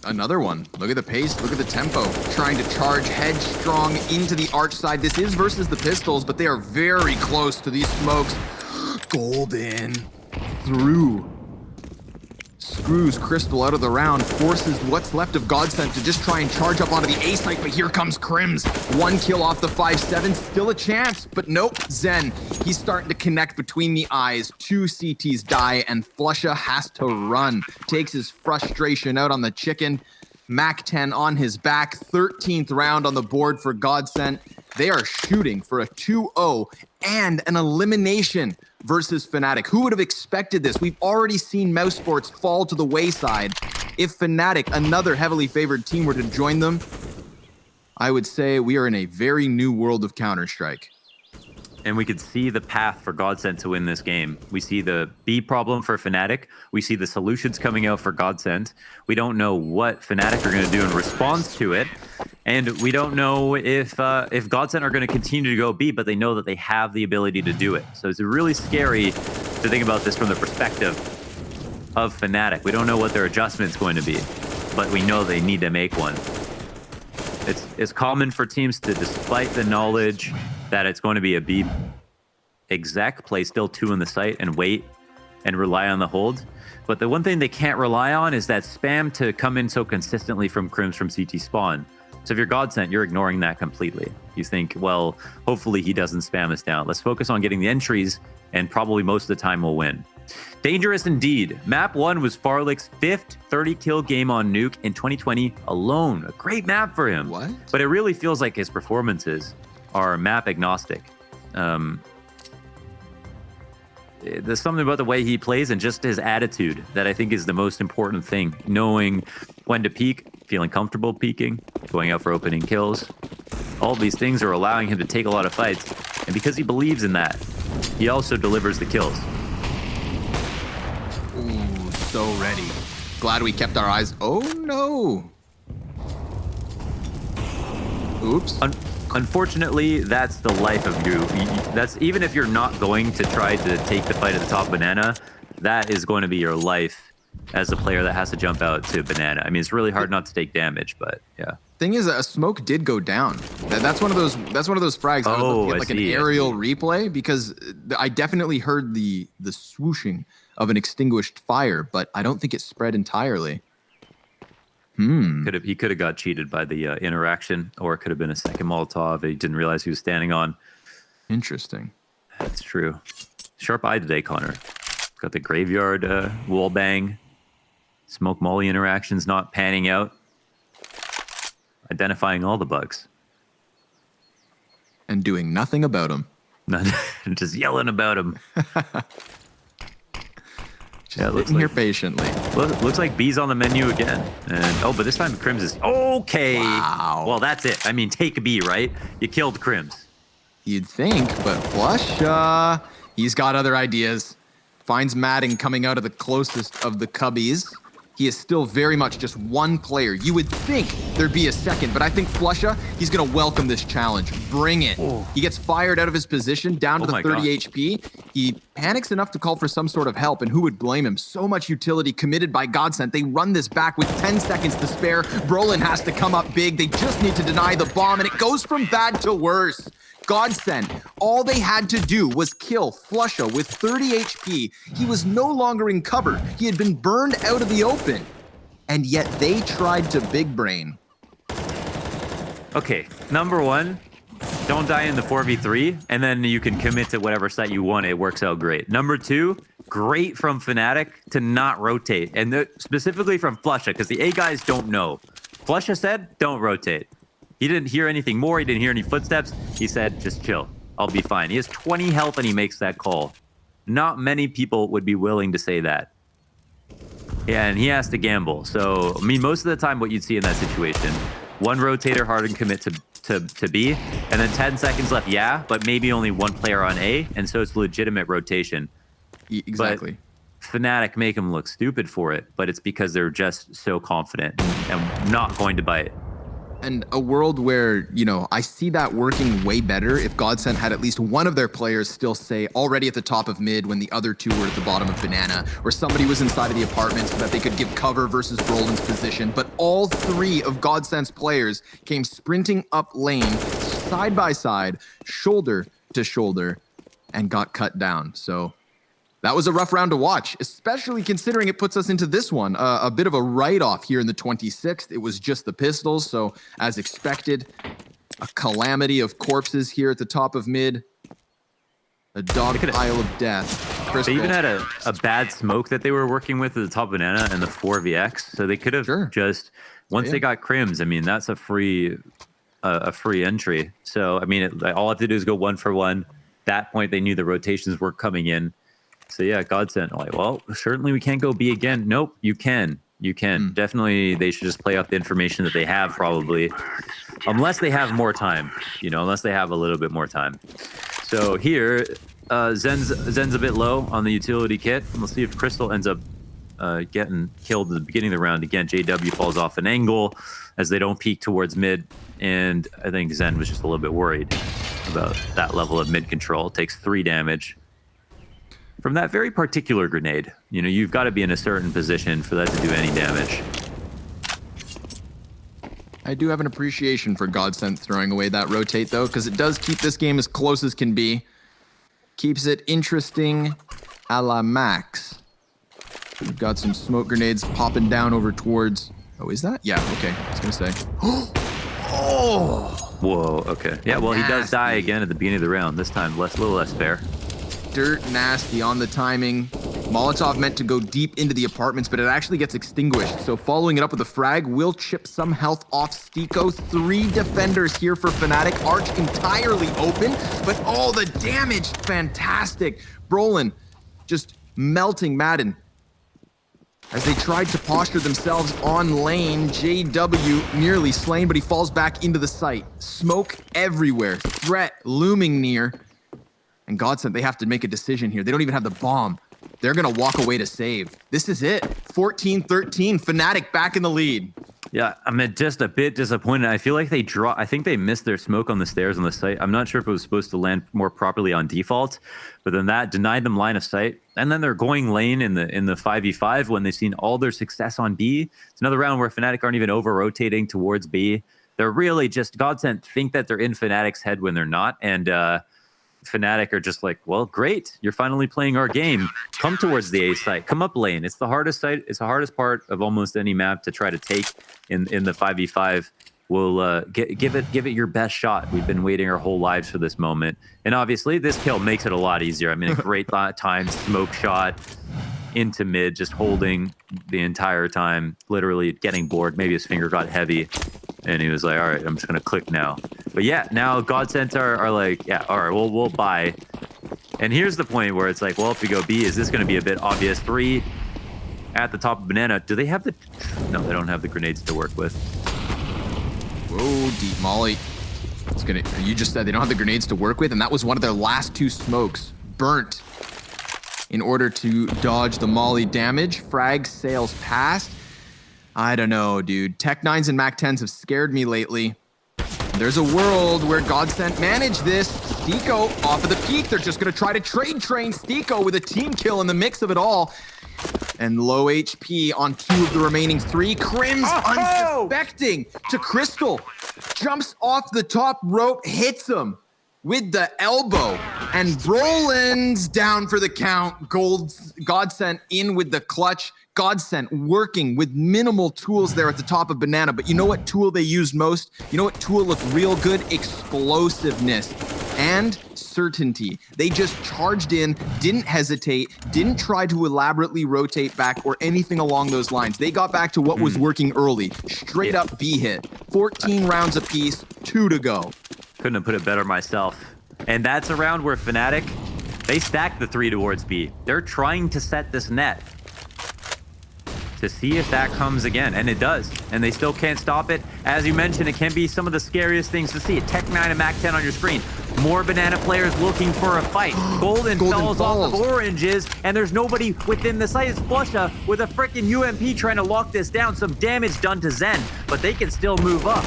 Another one. Look at the pace, look at the tempo. Trying to charge headstrong into the arch side. This is versus the pistols, but they are very close to these smokes. Golden through. Screws Crystal out of the round, forces what's left of GODSENT to just try and charge up onto the A site, but here comes Crims. 1 kill off the 5-7, still a chance, but nope, Zen, he's starting to connect between the eyes. 2 CTs die, and Flusha has to run. Takes his frustration out on the chicken. Mac 10 on his back, 13th round on the board for GODSENT. They are shooting for a 2-0 and an elimination versus fnatic. Who would have expected this? We've already seen Mouse Sports fall to the wayside. If fnatic, another heavily favored team, were to join them, I would say we are in a very new world of Counter-Strike. And we could see the path for GODSENT to win this game. We see the B problem for fnatic. We see the solutions coming out for GODSENT. We don't know what fnatic are going to do in response to it. And we don't know if GODSENT are going to continue to go B, but they know that they have the ability to do it. So it's really scary to think about this from the perspective of fnatic. We don't know what their adjustment's going to be, but we know they need to make one. It's common for teams to, despite the knowledge that it's going to be a B exec, play still 2 in the site and wait and rely on the hold. But the one thing they can't rely on is that spam to come in so consistently from Crims from CT spawn. So if you're GODSENT, you're ignoring that completely. You think, well, hopefully he doesn't spam us down. Let's focus on getting the entries, and probably most of the time we'll win. Dangerous indeed. Map 1 was Farlig's 5th 30-kill game on Nuke in 2020 alone. A great map for him. What? But it really feels like his performances are map agnostic. There's something about the way he plays and just his attitude that I think is the most important thing. Knowing when to peek, feeling comfortable peeking, going out for opening kills. All these things are allowing him to take a lot of fights. And because he believes in that, he also delivers the kills. Ooh, so ready. Glad we kept our eyes. Oh no. Oops. Unfortunately, that's the life of you. That's even if you're not going to try to take the fight at the top banana, that is going to be your life as a player that has to jump out to banana. I mean, it's really hard not to take damage, but yeah. Thing is, a smoke did go down. That's one of those frags. I was looking at like an aerial replay because I definitely heard the swooshing of an extinguished fire, but I don't think it spread entirely. He could have got cheated by the interaction, or it could have been a second Molotov he didn't realize he was standing on. Interesting. That's true. Sharp eye today, Connor. Got the graveyard wall bang. Smoke molly interactions not panning out. Identifying all the bugs. And doing nothing about them. Just yelling about them. Just sitting here patiently. Looks like B's on the menu again. And but this time Crims is okay. Wow. Well, that's it. I mean, take a B, right? You killed Crims. You'd think, but Flush, he's got other ideas. Finds Madden coming out of the closest of the cubbies. He is still very much just one player. You would think there'd be a second, but I think Flusha, he's going to welcome this challenge. Bring it. Oh. He gets fired out of his position, down to the 30 HP. He panics enough to call for some sort of help, and who would blame him? So much utility committed by GODSENT. They run this back with 10 seconds to spare. Brolin has to come up big. They just need to deny the bomb, and it goes from bad to worse. GODSENT, all they had to do was kill Flusha with 30 HP. He was no longer in cover. He had been burned out of the open. And yet they tried to big brain. Okay, number one, don't die in the 4v3, and then you can commit to whatever site you want. It works out great. Number two, great from fnatic to not rotate, and specifically from Flusha, because the A guys don't know. Flusha said, don't rotate. He didn't hear anything more. He didn't hear any footsteps. He said, just chill. I'll be fine. He has 20 health and he makes that call. Not many people would be willing to say that. Yeah, and he has to gamble. So, I mean, most of the time what you'd see in that situation, one rotator hard and commit to B, and then 10 seconds left, yeah, but maybe only one player on A, and so it's legitimate rotation. Exactly. But fnatic make them look stupid for it, but it's because they're just so confident and not going to bite. And a world where, you know, I see that working way better if GODSENT had at least one of their players still say already at the top of mid when the other two were at the bottom of banana, or somebody was inside of the apartment so that they could give cover versus Brolin's position. But all three of GODSENT's players came sprinting up lane, side by side, shoulder to shoulder, and got cut down. So that was a rough round to watch, especially considering it puts us into this one. A bit of a write-off here in the 26th. It was just the pistols, so as expected, a calamity of corpses here at the top of mid. A dog pile of death. Crystal. They even had a bad smoke that they were working with at the top of banana and the 4vx, so they could have just, once they got crims, I mean, that's a free entry. So, I mean, all I have to do is go 1 for 1. That point, they knew the rotations were coming in. So yeah, GODSENT, like, well, certainly we can't go B again. Nope, you can. You can. Definitely, they should just play off the information that they have, probably. Unless they have more time, you know, unless they have a little bit more time. So here, Zen's a bit low on the utility kit. We'll see if Crystal ends up getting killed at the beginning of the round. Again, JW falls off an angle as they don't peek towards mid. And I think Zen was just a little bit worried about that level of mid control. Takes 3 damage. From that very particular grenade. You know, you've got to be in a certain position for that to do any damage. I do have an appreciation for GODSENT throwing away that rotate, though, because it does keep this game as close as can be. Keeps it interesting a la max. We've got some smoke grenades popping down over towards... Oh, is that? Yeah, okay. I was going to say. Oh! Whoa, okay. Yeah, well, he does die again at the beginning of the round. This time, a little less fair. Dirt nasty on the timing. Molotov meant to go deep into the apartments, but it actually gets extinguished. So following it up with a frag will chip some health off Stiko. 3 defenders here for fnatic. Arch entirely open, but all the damage, fantastic. Brolin just melting Madden. As they tried to posture themselves on lane, JW nearly slain, but he falls back into the site. Smoke everywhere. Threat looming near. And GODSENT, they have to make a decision here. They don't even have the bomb. They're going to walk away to save. This is it. 14-13, fnatic back in the lead. Yeah, I'm just a bit disappointed. I feel like I think they missed their smoke on the stairs on the site. I'm not sure if it was supposed to land more properly on default, but then that denied them line of sight. And then they're going lane in the 5v5 when they've seen all their success on B. It's another round where fnatic aren't even over-rotating towards B. They're really just, GODSENT think that they're in fnatic's head when they're not. And fnatic are just like, well, great, you're finally playing our game. Come towards the A site. Come up lane. It's the hardest site. It's the hardest part of almost any map to try to take in the 5v5. We'll give it your best shot. We've been waiting our whole lives for this moment. And obviously, this kill makes it a lot easier. I mean, a great time, smoke shot into mid, just holding the entire time, literally getting bored. Maybe his finger got heavy. And he was like, all right, I'm just going to click now. But yeah, now GODSENT are like, yeah, all right, we'll buy. And here's the point where it's like, well, if we go B, is this going to be a bit obvious? 3 at the top of banana. Do they have the... No, they don't have the grenades to work with. Whoa, deep molly. It's gonna... You just said they don't have the grenades to work with, and that was one of their last 2 smokes. Burnt. In order to dodge the molly damage. Frag sails past. I don't know, dude. Tech 9s and Mac 10s have scared me lately. There's a world where GODSENT managed this. Stiko off of the peak. They're just going to try to trade train Stiko with a team kill in the mix of it all. And low HP on 2 of the remaining 3. Crims unsuspecting to Crystal. Jumps off the top rope, hits him. with the elbow, and Brolin's down for the count. GODSENT in with the clutch. GODSENT working with minimal tools there at the top of Banana, but you know what tool they used most? You know what tool looked real good? Explosiveness and certainty. They just charged in, didn't hesitate, didn't try to elaborately rotate back or anything along those lines. They got back to what was working early. Straight up B hit. 14 rounds apiece, 2 to go. Couldn't have put it better myself. And that's a round where fnatic, they stack the 3 towards B. They're trying to set this net to see if that comes again, and it does. And they still can't stop it. As you mentioned, it can be some of the scariest things to see. Tech 9 and Mac 10 on your screen. More Banana players looking for a fight. Golden falls off of Oranges, and there's nobody within the sight. It's Flusha with a freaking UMP trying to lock this down. Some damage done to Zen, but they can still move up.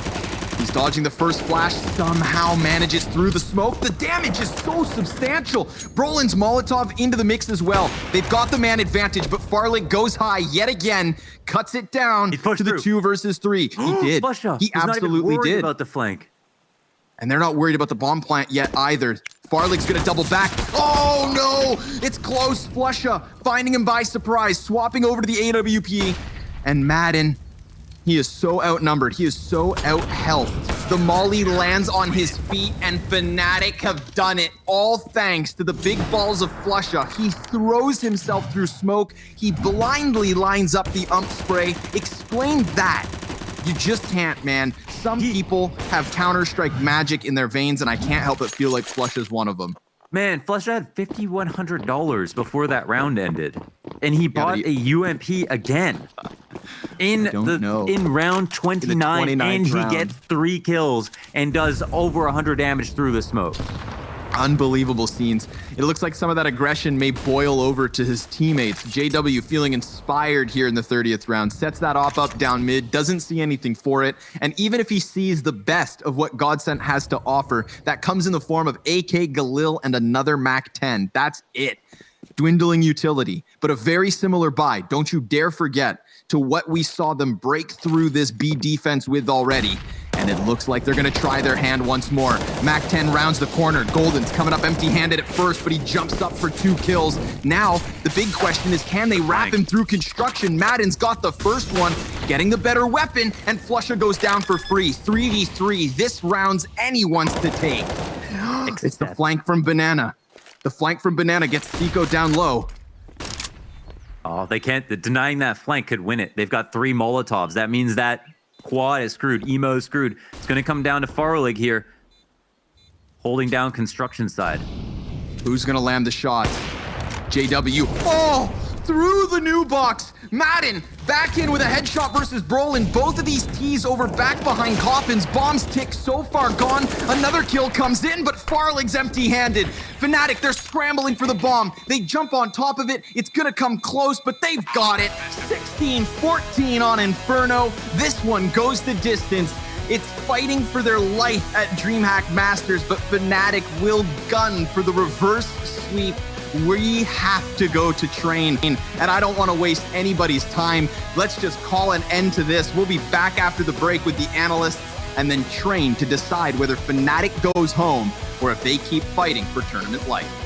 He's dodging the first flash, somehow manages through the smoke. The damage is so substantial. Brolin's Molotov into the mix as well. They've got the man advantage, but Farlig goes high yet again, cuts it down to the 2 versus 3. He did. Flusha. He He's absolutely not even worried did. about the flank. And they're not worried about the bomb plant yet either. Farlig's gonna double back. Oh no! It's close. Flusha finding him by surprise, swapping over to the AWP. And Madden, he is so outnumbered. He is so out-healthed. The molly lands on his feet, and fnatic have done it, all thanks to the big balls of Flusha. He throws himself through smoke. He blindly lines up the ump spray. Explain that. You just can't, man. Some people have Counter-Strike magic in their veins, and I can't help but feel like Flusha's one of them. Man, Flusha had $5,100 before that round ended, and he bought a UMP again in round 29, and he gets 3 kills and does over 100 damage through the smoke. Unbelievable scenes. It looks like some of that aggression may boil over to his teammates. JW feeling inspired here in the 30th round, sets that op up down mid, doesn't see anything for it, and even if he sees the best of what GODSENT has to offer, that comes in the form of AK, Galil, and another Mac 10. That's it. Dwindling utility, but a very similar buy, don't you dare forget, to what we saw them break through this B defense with already. And it looks like they're gonna try their hand once more. Mac 10 rounds the corner. Golden's coming up empty-handed at first, but he jumps up for 2 kills. Now, the big question is, can they wrap him through construction? Madden's got the first one, getting the better weapon, and Flusha goes down for free. 3v3, this round's anyone's to take. It's the flank from Banana. The flank from Banana gets Zico down low. Oh, they can't. Denying that flank could win it. They've got 3 Molotovs. That means that quad is screwed. Emo is screwed. It's going to come down to Farlig here, holding down construction side. Who's going to land the shot? JW. Oh, through the new box. Madden back in with a headshot versus Brolin. Both of these T's over back behind coffins. Bombs tick so far gone. Another kill comes in, but Farlig's empty-handed. fnatic, they're scrambling for the bomb. They jump on top of it. It's gonna come close, but they've got it. 16-14 on Inferno. This one goes the distance. It's fighting for their life at DreamHack Masters, but fnatic will gun for the reverse sweep. We have to go to train, and I don't want to waste anybody's time. Let's just call an end to this. We'll be back after the break with the analysts and then train to decide whether fnatic goes home or if they keep fighting for tournament life.